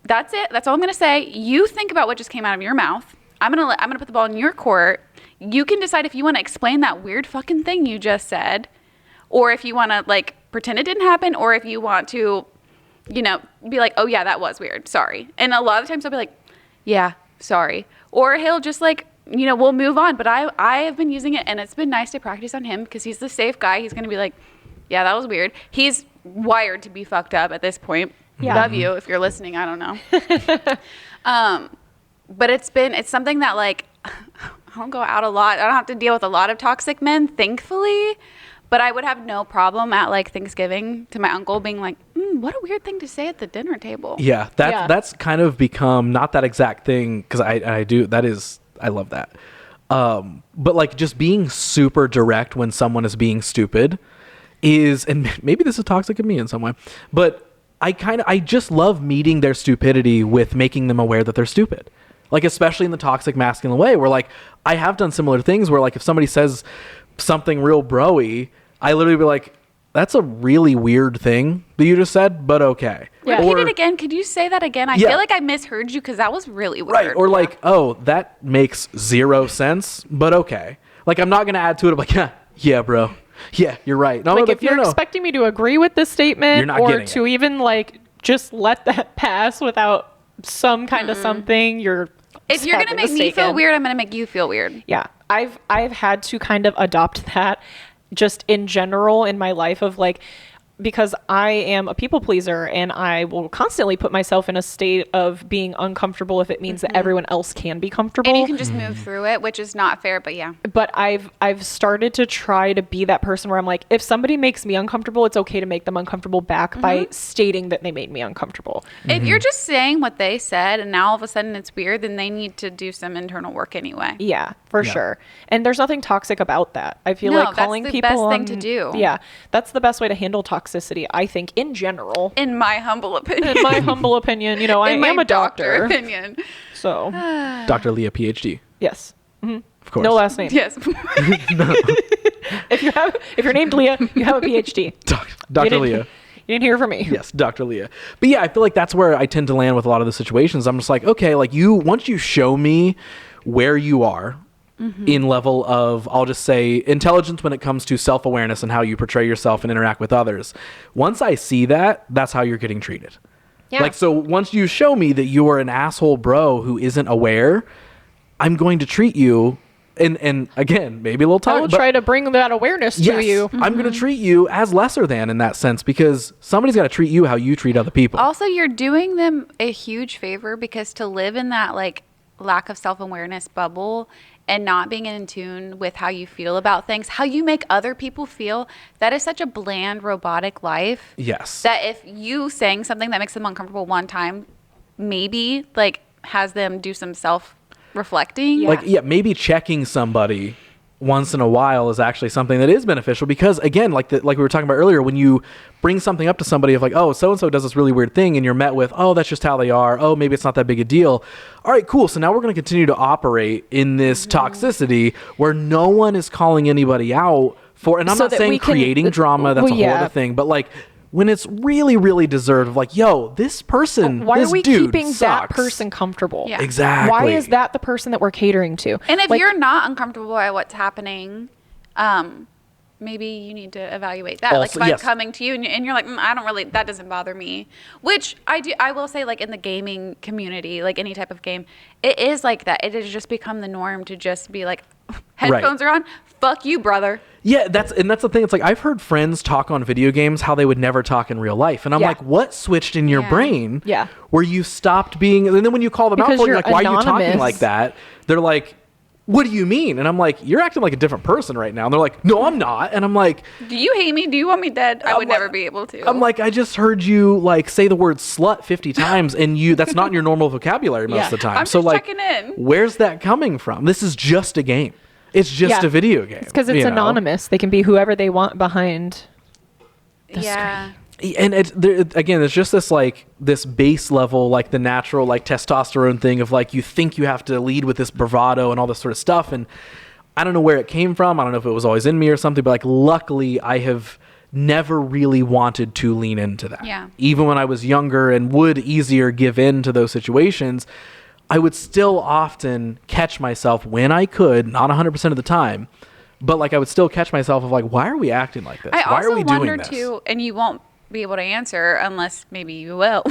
that's it. That's all I'm gonna say. You think about what just came out of your mouth. I'm gonna put the ball in your court. You can decide if you want to explain that weird fucking thing you just said, or if you want to like pretend it didn't happen, or if you want to, be like, oh yeah, that was weird. Sorry. And a lot of times I'll be like, yeah, sorry. Or he'll just like, we'll move on. But I have been using it, and it's been nice to practice on him because he's the safe guy. He's gonna be like, yeah, that was weird. He's wired to be fucked up at this point. Yeah. Love you if you're listening. I don't know. But it's something that like I don't go out a lot. I don't have to deal with a lot of toxic men, thankfully. But I would have no problem at like Thanksgiving to my uncle being like, what a weird thing to say at the dinner table. Yeah, that's kind of become not that exact thing, because I love that. But like just being super direct when someone is being stupid is, and maybe this is toxic of me in some way, but I just love meeting their stupidity with making them aware that they're stupid. Like, especially in the toxic masculine way, where like I have done similar things where like if somebody says something real bro-y, I literally be like, that's a really weird thing that you just said, but okay. Yeah. Repeat it again. Could you say that again? I Yeah. feel like I misheard you because that was really weird. Right. Or like, oh, that makes zero sense, but okay. Like, I'm not going to add to it. I'm like, yeah, bro. Yeah, you're right. No, Like, like, if you're no. expecting me to agree with this statement, You're not or getting to even like just let that pass without some kind of something, you're If you're gonna sadly make me feel mistaken. weird, I'm gonna make you feel weird. Yeah, I've had to kind of adopt that just in general in my life of like, because I am a people pleaser and I will constantly put myself in a state of being uncomfortable if it means that everyone else can be comfortable. And you can just move through it, which is not fair, but yeah. But I've started to try to be that person where I'm like, if somebody makes me uncomfortable, it's okay to make them uncomfortable back by stating that they made me uncomfortable. If you're just saying what they said and now all of a sudden it's weird, then they need to do some internal work anyway. Yeah, for sure. And there's nothing toxic about that. I feel No, like that's calling the people best thing on- to do. Yeah, that's the best way to handle toxicity, I think, in general. In my humble opinion. In my humble opinion, I In my am a doctor. opinion. So, Dr. Leah, PhD. Yes. Of course. No last name. Yes. If you're named Leah, you have a PhD. You Dr. didn't- Leah. You didn't hear from me. Yes, Dr. Leah. But yeah, I feel like that's where I tend to land with a lot of the situations. I'm just like, okay, like once you show me where you are in level of, I'll just say, intelligence when it comes to self-awareness and how you portray yourself and interact with others. Once I see that, that's how you're getting treated. Yeah. Like, so once you show me that you're an asshole bro who isn't aware, I'm going to treat you, and again, maybe a little I talk, will but try to bring that awareness yes, to you. I'm going to treat you as lesser than in that sense, because somebody's got to treat you how you treat other people. Also, you're doing them a huge favor because to live in that like lack of self-awareness bubble and not being in tune with how you feel about things, how you make other people feel. That is such a bland, robotic life. Yes. That if you saying something that makes them uncomfortable one time, maybe like has them do some self-reflecting. Yeah. Like, yeah, maybe checking somebody once in a while is actually something that is beneficial, because again, like we were talking about earlier, when you bring something up to somebody of like, oh, so-and-so does this really weird thing, and you're met with, oh, that's just how they are. Oh, maybe it's not that big a deal. All right, cool. So now we're going to continue to operate in this toxicity where no one is calling anybody out for, and I'm So not that saying we can- creating drama, that's well, a whole yeah. other thing, but like, when it's really, really deserved, of like, yo, this person, Why this are we dude keeping that sucks. person comfortable? Yeah. Exactly. Why is that the person that we're catering to? And if Like, you're not uncomfortable by what's happening, maybe you need to evaluate that. Like Also, if I'm yes. coming to you and you're like, I don't really, that doesn't bother me. Which I will say, like in the gaming community, like any type of game, it is like that. It has just become the norm to just be like, headphones are on. Fuck you, brother. Yeah, that's the thing. It's like, I've heard friends talk on video games how they would never talk in real life, and I'm Yeah. like, what switched in your Yeah. brain? Yeah. Where you stopped being, and then when you call them out Because for it, you're you're like, why are you talking anonymous. like that? They're like, what do you mean? And I'm like, you're acting like a different person right now. And they're like, no, I'm not. And I'm like, Do you hate me? Do you want me dead? I would like- never be able to. I'm like, I just heard you like say the word slut 50 times, and that's not in your normal vocabulary most Yeah. of the time. I'm so just like, checking in. where's that coming from? This is just a game. It's just Yeah. a video game. It's because it's you know? anonymous. They can be whoever they want behind. yeah. And again, it's just this base level, like the natural like testosterone thing of like, you think you have to lead with this bravado and all this sort of stuff, and I don't know where it came from. I don't know if it was always in me or something, but like, luckily I have never really wanted to lean into that. Yeah. Even when I was younger and would easier give in to those situations, I would still often catch myself when I could, not 100% of the time, but like I would still catch myself of like, why are we acting like this? I Why also are we wonder doing this? too, and you won't be able to answer unless maybe you will.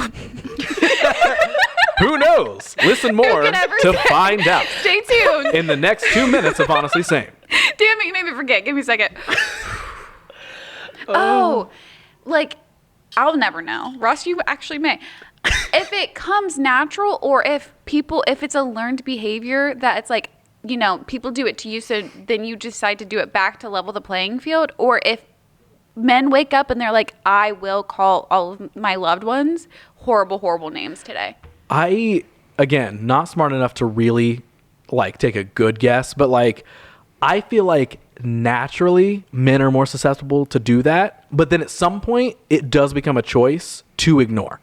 Who knows? Listen more can ever to say? find out Stay tuned. in the next 2 minutes of Honestly Same. Damn it, you made me forget. Give me a second. Oh, like, I'll never know. Ross, you actually may. If it comes natural, or if it's a learned behavior that it's like, you know, people do it to you, so then you decide to do it back to level the playing field, or if men wake up and they're like, I will call all of my loved ones horrible, horrible names today. I, again, not smart enough to really like take a good guess, but like, I feel like naturally men are more susceptible to do that, but then at some point it does become a choice to ignore.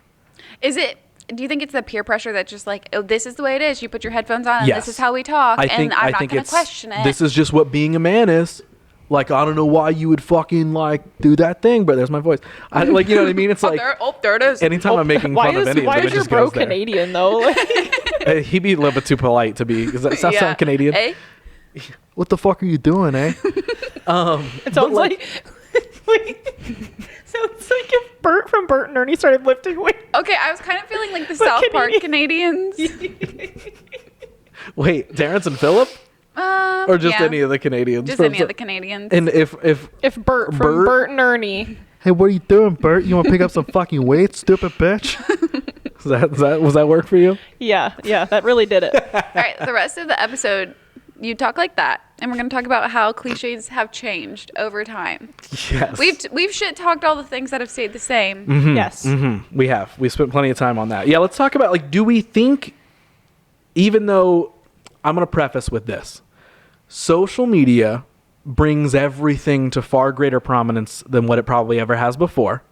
Do you think it's the peer pressure that just like, oh, this is the way it is. You put your headphones on and Yes. this is how we talk, and I'm not going to question it. This is just what being a man is. Like, I don't know why you would fucking like do that thing, but there's my voice. I, like, you know what I mean? It's like, there it is. anytime I'm making fun of any of them, why it is your just bro goes there. Canadian though? Like, He'd be a little bit too polite to be. Does that sound Canadian? Eh? What the fuck are you doing, eh? it sounds like sounds like if Bert from Bert and Ernie started lifting weights. Okay, I was kind of feeling like the South Park Canadians. Wait, Terrence and Phillip? Or just yeah. any of the Canadians? Just any of the Canadians. And if If Bert from Bert? Bert and Ernie. hey, what are you doing, Bert? You want to pick up some fucking weights, stupid bitch? Was that work for you? Yeah, that really did it. All right, the rest of the episode, you talk like that, and we're going to talk about how cliches have changed over time. Yes. We've shit talked all the things that have stayed the same. Yes. We have. We spent plenty of time on that. Yeah, let's talk about, like, do we think, even though, I'm going to preface with this, social media brings everything to far greater prominence than what it probably ever has before.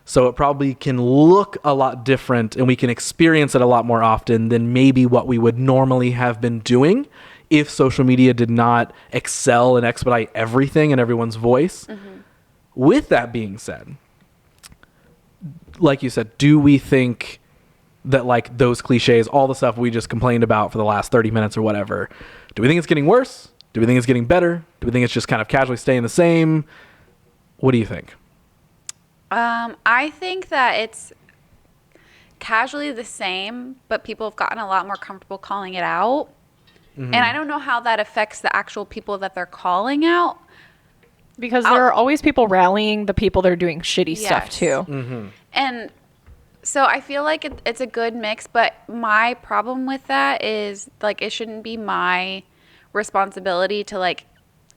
So it probably can look a lot different, and we can experience it a lot more often than maybe what we would normally have been doing if social media did not excel and expedite everything and everyone's voice. With that being said, like you said, do we think that like those cliches, all the stuff we just complained about for the last 30 minutes or whatever, do we think it's getting worse? Do we think it's getting better? Do we think it's just kind of casually staying the same? What do you think? I think that it's casually the same, but people have gotten a lot more comfortable calling it out. And I don't know how that affects the actual people that they're calling out. Because there are always people rallying the people that are doing shitty stuff Yes. too. And So I feel like it's a good mix, but my problem with that is like it shouldn't be my responsibility to like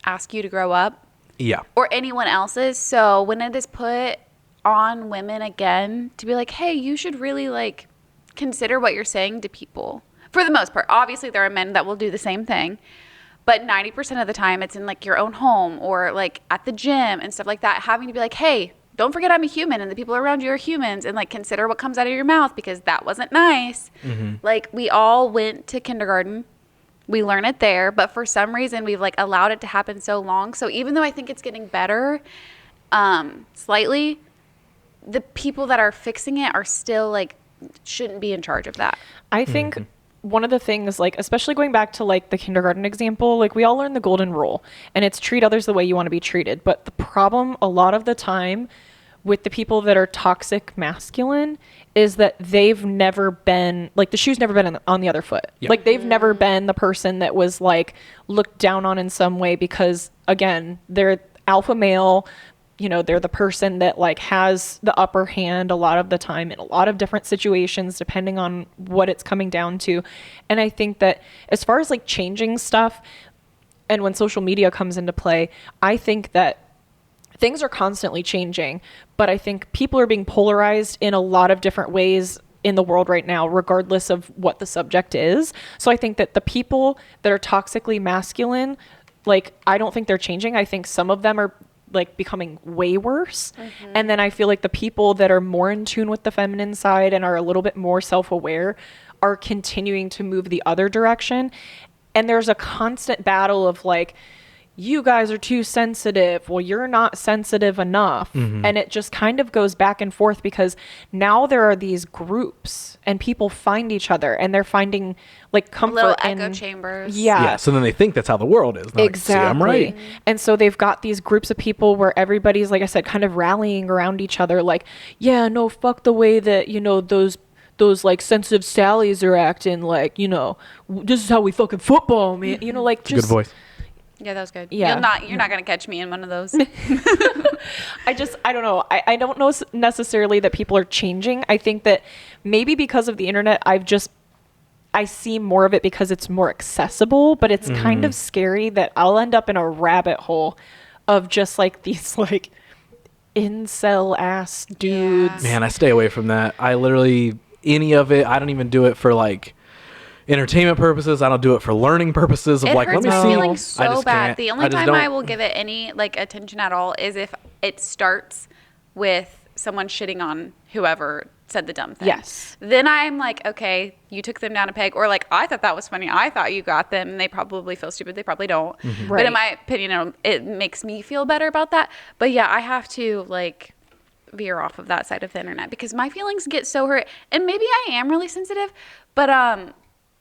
ask you to grow up Yeah. or anyone else's. So when it is put on women again to be like, hey, you should really like consider what you're saying to people. For the most part, obviously there are men that will do the same thing, but 90% of the time it's in like your own home or like at the gym and stuff like that, having to be like, hey, don't forget I'm a human and the people around you are humans, and like consider what comes out of your mouth because that wasn't nice. Like we all went to kindergarten. We learn it there, but for some reason we've like allowed it to happen so long. So even though I think it's getting better, slightly, the people that are fixing it are still like shouldn't be in charge of that. I think one of the things, like, especially going back to like the kindergarten example, like we all learn the golden rule and it's treat others the way you want to be treated. But the problem a lot of the time with the people that are toxic masculine is that they've never been like the shoe's never been on the other foot. Yep. Like they've never been the person that was like looked down on in some way because again, they're alpha male. You know, they're the person that like has the upper hand a lot of the time in a lot of different situations, depending on what it's coming down to. And I think that as far as like changing stuff and when social media comes into play, I think that things are constantly changing, but I think people are being polarized in a lot of different ways in the world right now, regardless of what the subject is. So I think that the people that are toxically masculine, like, I don't think they're changing. I think some of them are like becoming way worse. And then I feel like the people that are more in tune with the feminine side and are a little bit more self-aware are continuing to move the other direction. And there's a constant battle of like, you guys are too sensitive. Well, you're not sensitive enough. And it just kind of goes back and forth because now there are these groups and people find each other and they're finding like comfort Little in echo chambers. Yeah. So then they think that's how the world is. And they're like, see, Exactly. I'm right. And so they've got these groups of people where everybody's, like I said, kind of rallying around each other. Like, yeah, no, fuck the way that, you know, those like sensitive Sallys are acting. Like, you know, this is how we fucking football, man. You know, like just Good voice. Yeah, that was good. Yeah. You're not gonna catch me in one of those. I don't know. I don't know necessarily that people are changing. I think that maybe because of the internet, I see more of it because it's more accessible, but it's kind of scary that I'll end up in a rabbit hole of just like these like incel ass dudes. Man, I stay away from that. I literally, any of it, I don't even do it for like entertainment purposes. I don't do it for learning purposes of It like, let hurts me my see. feelings I so just bad. can't. The I only just time don't. I will give it any like attention at all is if it starts with someone shitting on whoever said the dumb thing. Yes. Then I'm like, okay, you took them down a peg, or like I thought that was funny. I thought you got them. They probably feel stupid. They probably don't. But Right. in my opinion, it makes me feel better about that. But yeah, I have to like veer off of that side of the internet because my feelings get so hurt. And maybe I am really sensitive, but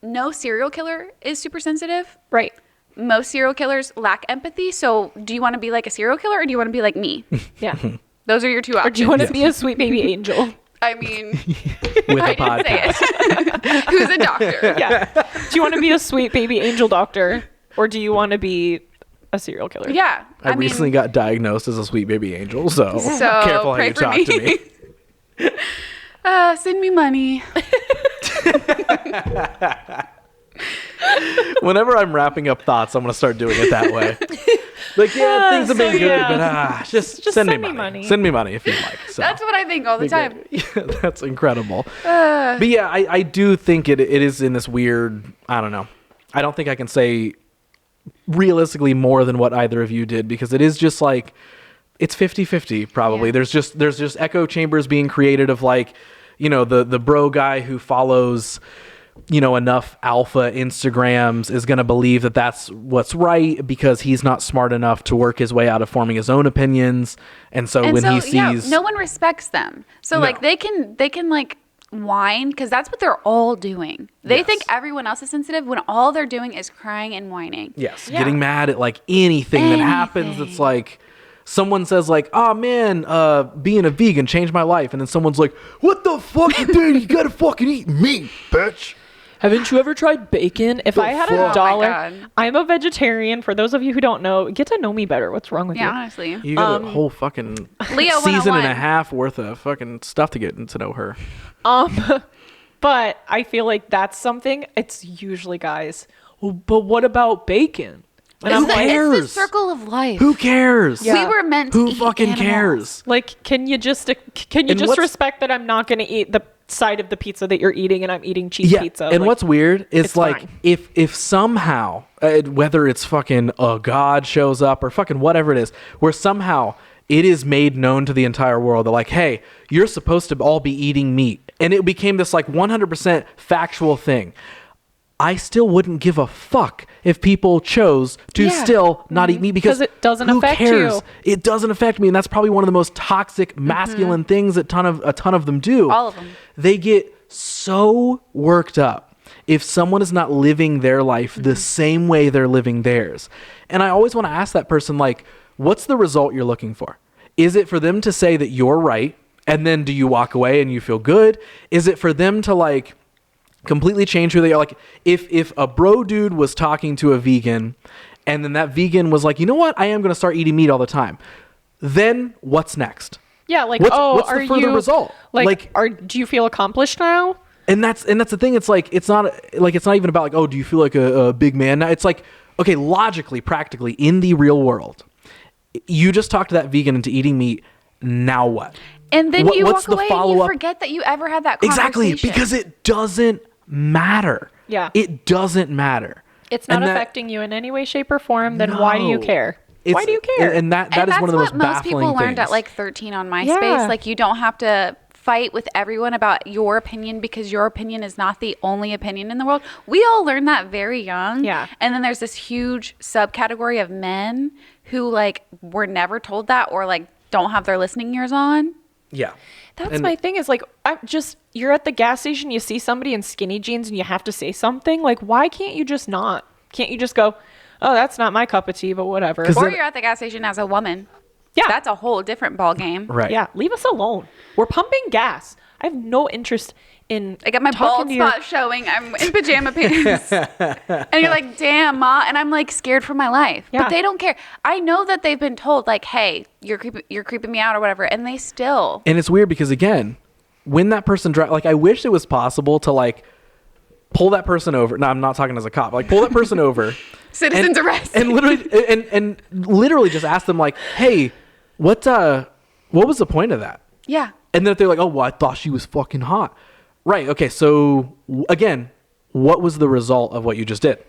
no serial killer is super sensitive. Right. Most serial killers lack empathy. So do you want to be like a serial killer or do you want to be like me? Yeah. Those are your two Or options. do you want to be a sweet baby angel? I mean, With I a didn't say podcast. it. Who's a doctor? Yeah. Do you want to be a sweet baby angel doctor or do you want to be a serial killer? Yeah. I mean, recently got diagnosed as a sweet baby angel, so, careful how pray you for talk me. to me. Send me money. Whenever I'm wrapping up thoughts, I'm gonna start doing it that way. Like, yeah, things have been so good, yeah. but just send me money. money. Send me money if you like. So. That's what I think all the time. Yeah, that's incredible. But yeah, I do think it is in this weird, I don't know. I don't think I can say realistically more than what either of you did because it is just like, it's 50-50 probably. Yeah. There's just echo chambers being created of like, you know, the bro guy who follows, you know, enough alpha Instagrams is going to believe that that's what's right because he's not smart enough to work his way out of forming his own opinions. And so when he sees no one respects them. So No. like they can like whine because that's what they're all doing. They Yes. think everyone else is sensitive when all they're doing is crying and whining. yes, Yeah. getting mad at like anything that happens. It's like someone says like, oh man, being a vegan changed my life. And then someone's like, what the fuck you doing? You gotta fucking eat meat, bitch. Haven't you ever tried bacon? If I had fuck? a Oh my dollar, God. I'm a vegetarian. For those of you who don't know, get to know me better. What's wrong with Yeah, you? honestly. You got a whole fucking Leo season 101. and a half worth of fucking stuff to get to know her. But I feel like that's something. It's usually guys. Well, but what about bacon? And I'm It's the, like, it's the cares? circle of life. Who cares? Yeah. We were meant to Who eat fucking animals. cares? like, can you just And what's- respect that I'm not going to eat the side of the pizza that you're eating and I'm eating cheese pizza? And Like, what's weird is it's like fine. if somehow whether it's fucking a god shows up or fucking whatever it is, where somehow it is made known to the entire world that like, hey, you're supposed to all be eating meat, and it became this like 100% factual thing. I still wouldn't give a fuck if people chose to Yeah. still not eat meat because 'Cause it doesn't who affect cares? you. It doesn't affect me, and that's probably one of the most toxic masculine things that a ton of them do. All of them. They get so worked up if someone is not living their life the same way they're living theirs. And I always want to ask that person, like, what's the result you're looking for? Is it for them to say that you're right, and then do you walk away and you feel good? Is it for them to like completely change who they are? Like if a bro dude was talking to a vegan and then that vegan was like, you know what, I am going to start eating meat all the time, then what's next? yeah, like, What's are the further you result? do you feel accomplished now? And that's the thing. It's like it's not even about like, oh, do you feel like a big man now? It's like, okay, logically, practically, in the real world, you just talked that vegan into eating meat. Now what? And then you what's walk away and you follow-up? forget that you ever had that conversation. Exactly, because it doesn't matter. Yeah. It doesn't matter. It's not And that- affecting you in any way, shape, or form. Then why do you No. care? It's- Why do you care? And that And is one of the most that's what most baffling people learned things. at like 13 on MySpace. Yeah. Like you don't have to fight with everyone about your opinion because your opinion is not the only opinion in the world. We all learned that very young. Yeah. And then there's this huge subcategory of men who like were never told that or like don't have their listening ears on. Yeah. That's And- my thing is like, you're at the gas station, you see somebody in skinny jeans and you have to say something. Like, why can't you just not? Can't you just go, oh, that's not my cup of tea, but whatever. 'Cause Or then- you're at the gas station as a woman. Yeah. That's a whole different ball game. Right. Yeah, leave us alone. We're pumping gas. I have no interest in I got my talking bald to your- spot showing. I'm in pajama pants. And you're like, damn, Ma. And I'm like scared for my life. Yeah. But they don't care. I know that they've been told, like, hey, you're creeping me out or whatever. And they still. And it's weird because again, when that person like, I wish it was possible to like pull that person over. No, I'm not talking as a cop. Like pull that person over. Citizens arrest. And literally just ask them like, hey, what was the point of that? Yeah. And then if they're like, oh, well, I thought she was fucking hot. Right. Okay. So again, what was the result of what you just did?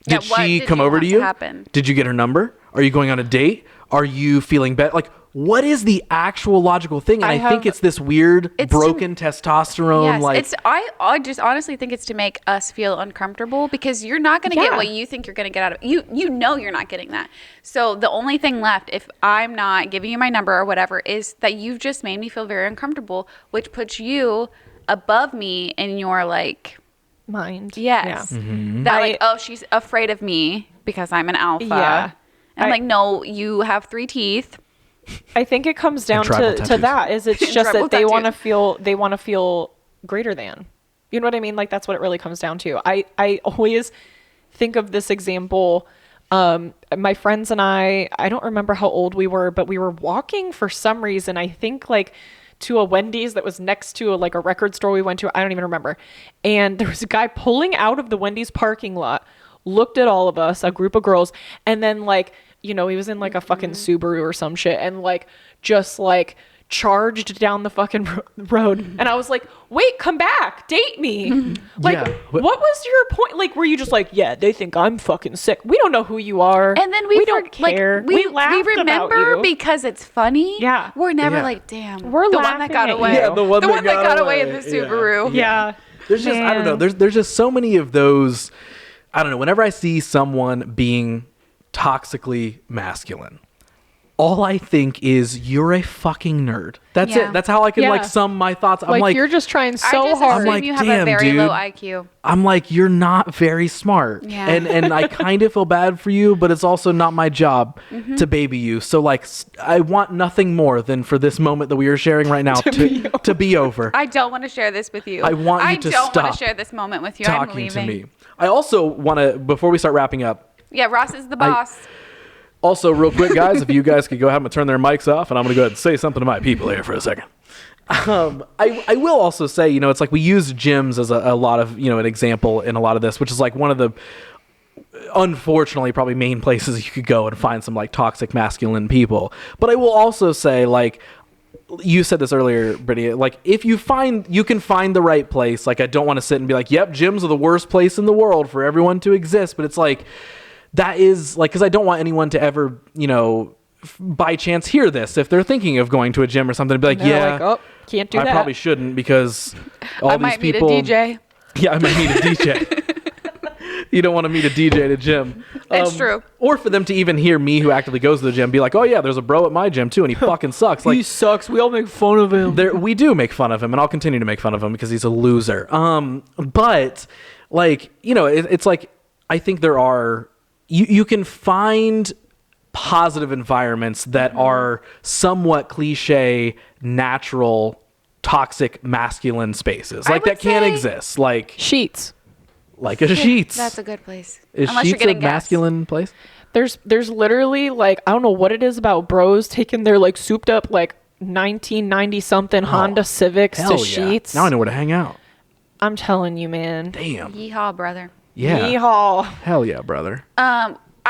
Yeah, Did what she did come you over want to to you? happen? Did you get her number? Are you going on a date? Are you feeling better? Like, what is the actual logical thing? And I think it's this weird It's broken testosterone. Yes, like, it's I just honestly think it's to make us feel uncomfortable because you're not going to get Yeah. what you think you're going to get out of it. You know you're not getting that. So the only thing left, if I'm not giving you my number or whatever, is that you've just made me feel very uncomfortable, which puts you above me in your like mind. yes Yeah. that like oh she's afraid of me because I'm an alpha. Yeah. And I'm I- like no, you have 3 teeth. I think it comes down tribal to tattoos. that is it's just Tribal that they want to tattoos. feel greater than. You know what I mean? Like that's what it really comes down to. I always think of this example. My friends and I don't remember how old we were, but we were walking for some reason. I think like to a Wendy's that was next to a record store we went to. I don't even remember. And there was a guy pulling out of the Wendy's parking lot, looked at all of us, a group of girls, and then he was in a fucking Subaru or some shit and just charged down the fucking road. And I was like, wait, come back, date me. Yeah. What was your point? Like, were you just like, yeah, they think I'm fucking sick. We don't know who you are. And then we don't care. we laughed about remember you. because it's funny. Yeah. We're never Yeah. like, damn. We're the one that laughing got at away. you. Yeah, the one that got away in away. the Subaru. Yeah. there's just, I don't know. Man. There's just so many of those. I don't know. Whenever I see someone being toxically masculine, all I think is you're a fucking nerd. That's Yeah. it. That's how I can Yeah. like sum my thoughts. I'm Like, like, you're just trying I so just hard. assume like, you have damn, a very dude. low IQ. I'm like, you're not very smart. Yeah. And I kind of feel bad for you, but it's also not my job Mm-hmm. to baby you. So like, I want nothing more than for this moment that we are sharing right now to be over. I don't want to share this with you. I want you to I don't want stop to share this moment with you. I'm talking leaving. to me. I also want to, before we start wrapping up, Yeah, Ross is the boss. also real quick, guys, if you guys could go ahead and turn their mics off, and I'm going to go ahead and say something to my people here for a second. I will also say, it's like we use gyms as a lot of, an example in a lot of this, which is like one of the, unfortunately, probably main places you could go and find some like toxic masculine people. But I will also say, like, you said this earlier, Brittany, like if you can find the right place. Like, I don't want to sit and be like, yep, gyms are the worst place in the world for everyone to exist. But it's like, that is like, because I don't want anyone to ever, by chance hear this if they're thinking of going to a gym or something, and be like, And they're yeah, like, oh, can't do I that. probably shouldn't because all I these might people. meet a DJ. Yeah, I might meet a DJ. You don't want to meet a DJ at a gym. It's true. Or for them to even hear me, who actively goes to the gym, be like, oh yeah, there's a bro at my gym too, and he fucking sucks. Like, He sucks. We all make fun of him. we do make fun of him, and I'll continue to make fun of him because he's a loser. But like, it's like, I think there are, you can find positive environments that are somewhat cliche, natural, toxic, masculine spaces. Like, would that can say- exist. Like Sheets. a Sheets. That's a good place. Is Unless you're Sheets a getting gas. masculine place? There's literally like, I don't know what it is about bros taking their like souped up like 1990 something Honda Civics to Hell yeah. Sheets. Now I know where to hang out. I'm telling you, man. Damn. Yeehaw, brother. Yeah. Yeehaw. Hell yeah, brother.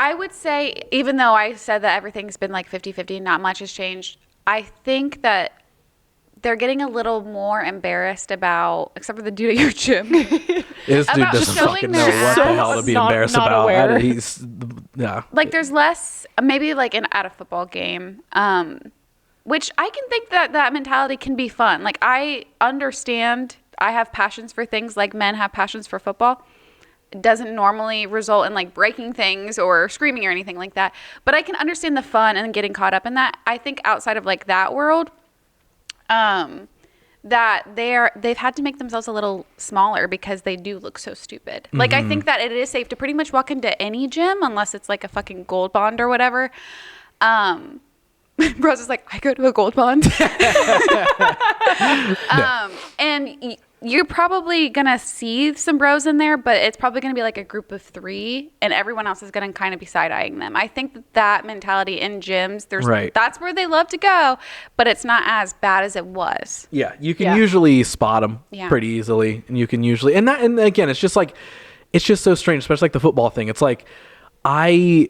I would say, even though I said that everything's been like 50-50, not much has changed, I think that they're getting a little more embarrassed about, except for the dude at your gym. This dude About doesn't showing fucking know their what the ass. hell to be Not- embarrassed not about. aware. Yeah. Like, there's less, maybe like at a football game, which I can think that mentality can be fun. Like, I understand, I have passions for things like men have passions for football. It doesn't normally result in like breaking things or screaming or anything like that, but I can understand the fun and getting caught up in that. I think outside of like that world, that they've had to make themselves a little smaller because they do look so stupid. Like, I think that it is safe to pretty much walk into any gym unless it's like a fucking Gold Bond or whatever. Rose is like, I go to a Gold Bond. And you're probably gonna see some bros in there, but it's probably gonna be like a group of 3, and everyone else is gonna kind of be side-eyeing them. I think that mentality in gyms, Right. that's where they love to go, but it's not as bad as it was. Yeah, you can Yeah. usually spot them Yeah. pretty easily, and you can usually, and again, it's just so strange, especially like the football thing. It's like, I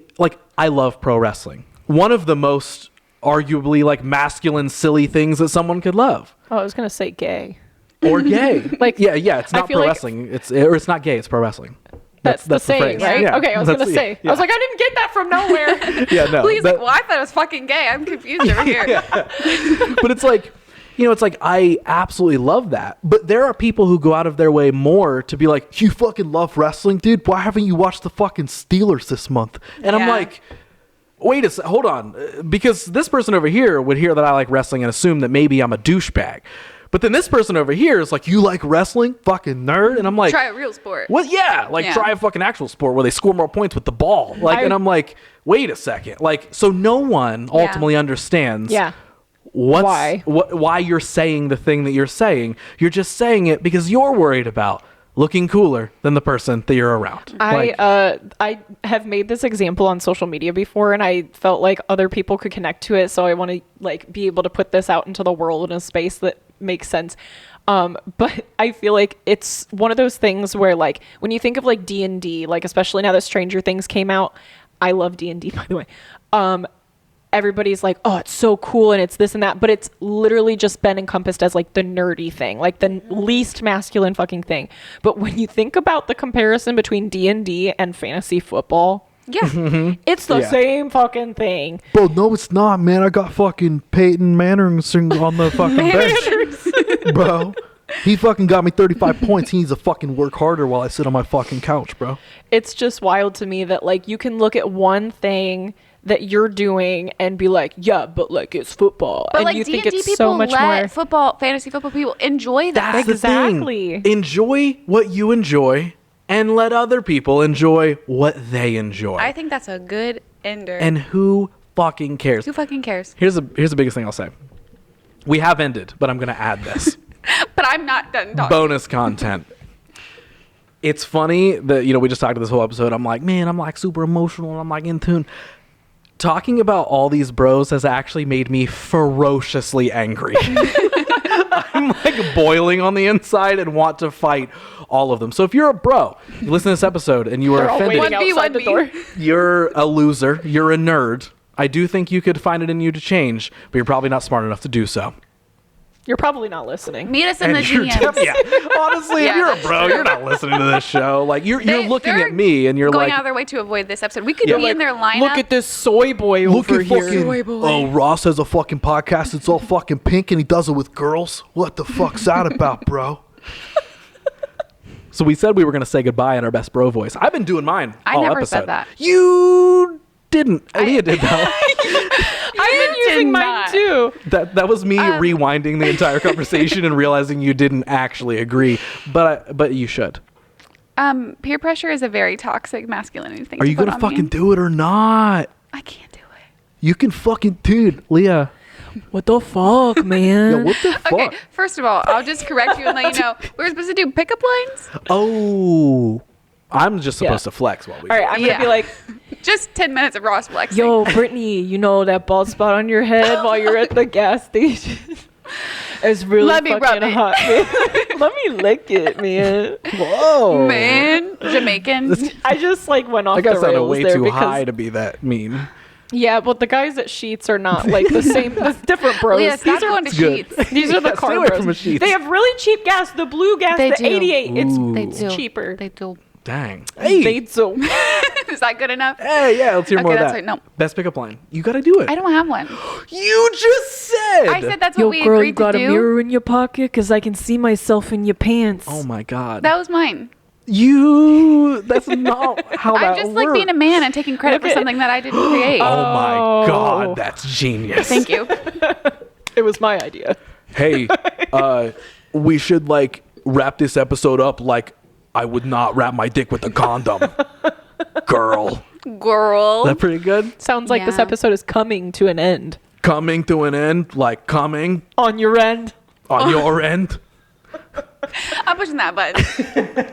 love pro wrestling. One of the most arguably like masculine, silly things that someone could love. Oh, I was gonna say gay. Or gay. Like, yeah, it's I not feel pro like- wrestling. It's not gay, it's pro wrestling. That's the saying, phrase. right? Yeah, Okay, I was that's- gonna say. yeah. I was like, I didn't get that from nowhere. Yeah, no. Please, that- like, well, I thought it was fucking gay. I'm confused over here. But it's like, it's like, I absolutely love that. But there are people who go out of their way more to be like, you fucking love wrestling, dude? Why haven't you watched the fucking Steelers this month? And I'm Yeah. like, wait a hold on. Because this person over here would hear that I like wrestling and assume that maybe I'm a douchebag. But then this person over here is like, you like wrestling? Fucking nerd. And I'm like, Try a real sport. what? Yeah, like Yeah. try a fucking actual sport where they score more points with the ball. Like, and I'm like, wait a second. Like, so no one ultimately understands Yeah. why you're saying the thing that you're saying. You're just saying it because you're worried about looking cooler than the person that you're around. I have made this example on social media before, and I felt like other people could connect to it, so I want to like be able to put this out into the world in a space that makes sense. But I feel like it's one of those things where, like, when you think of like D&D, like especially now that Stranger Things came out, I love D&D, by the way. Everybody's like, oh, it's so cool and it's this and that, but it's literally just been encompassed as like the nerdy thing, like the least masculine fucking thing. But when you think about the comparison between D&D and fantasy football, Yeah. it's the Yeah. same fucking thing. Bro, no, it's not, man. I got fucking Peyton Manning on the fucking bench, bro. He fucking got me 35 points. He needs to fucking work harder while I sit on my fucking couch, bro. It's just wild to me that like you can look at one thing that you're doing and be like, yeah, but like it's football. But and like you think D&D it's people so much let more. fantasy football people enjoy that. That's Exactly. the thing. Enjoy what you enjoy and let other people enjoy what they enjoy. I think that's a good ender. And who fucking cares? who fucking cares? Here's the biggest thing I'll say. We have ended, but I'm going to add this. But I'm not done talking. Bonus content. It's funny that, we just talked to this whole episode. I'm like, man, I'm like super emotional and I'm like in tune. Talking about all these bros has actually made me ferociously angry. I'm like boiling on the inside and want to fight all of them. So if you're a bro, you listen to this episode and you are They're all offended, waiting outside the 1v1v. door. you're a loser, you're a nerd. I do think you could find it in you to change, but you're probably not smart enough to do so. You're probably not listening. Meet us in the you're DMs. yeah. Honestly, Yeah, if you're a that's bro, true. you're not listening to this show. Like you're looking They're at me and you're going like, out of their way to avoid this episode. We could Yeah. be in their lineup. Look at this soy boy over here. oh, Ross has a fucking podcast. It's all fucking pink and he does it with girls. What the fuck's that about, bro? So we said we were going to say goodbye in our best bro voice. I've been doing mine I all never episode. said that. You didn't. Leah did though. I've been did using mine not. too. That was me rewinding the entire conversation and realizing you didn't actually agree. But you should. Peer pressure is a very toxic masculinity thing. Are you put going to on fucking me. do it or not? I can't do it. You can fucking dude, Leah. What the fuck, man? Yo, what the fuck? Okay, first of all, I'll just correct you and let you know we were supposed to do pickup lines. Oh, I'm just supposed to flex while we. All right, I'm Yeah. gonna be like, Just 10 minutes of Ross flexing. yo, Brittany, you know that bald spot on your head while you're at the gas station? It's really Let me fucking rub it. hot, man. Let me lick it, man. Whoa, Man, Jamaican. I just like went off I the guess sounded rails way there too because high to be that mean. yeah, but the guys at Sheets are not like the same. It's different bros. Leah, stop going to good. Sheets. These are the Yeah, stay car away bros. from the Sheets. They have really cheap gas. The blue gas, They the do. 88. Ooh. They It's do. cheaper. They do. Dang. They Hey, do. Is that good enough? yeah. Let's hear Okay, more of that's that. right, no. Best pickup line. You got to do it. I don't have one. You just said. I said that's what Yo, we girl, you agreed got to a do. mirror in your pocket? Because I can see myself in your pants. Oh my god. That was mine. That's not how that I just like being a works. man and taking credit for something that I didn't create. Oh my Oh. god, that's genius. Thank you. It was my idea. Hey, we should like wrap this episode up like I would not wrap my dick with a condom. Girl. Girl. Is that pretty good? Sounds like this Yeah. episode is coming to an end. Coming to an end, like coming On your end. on your end. I'm pushing that button.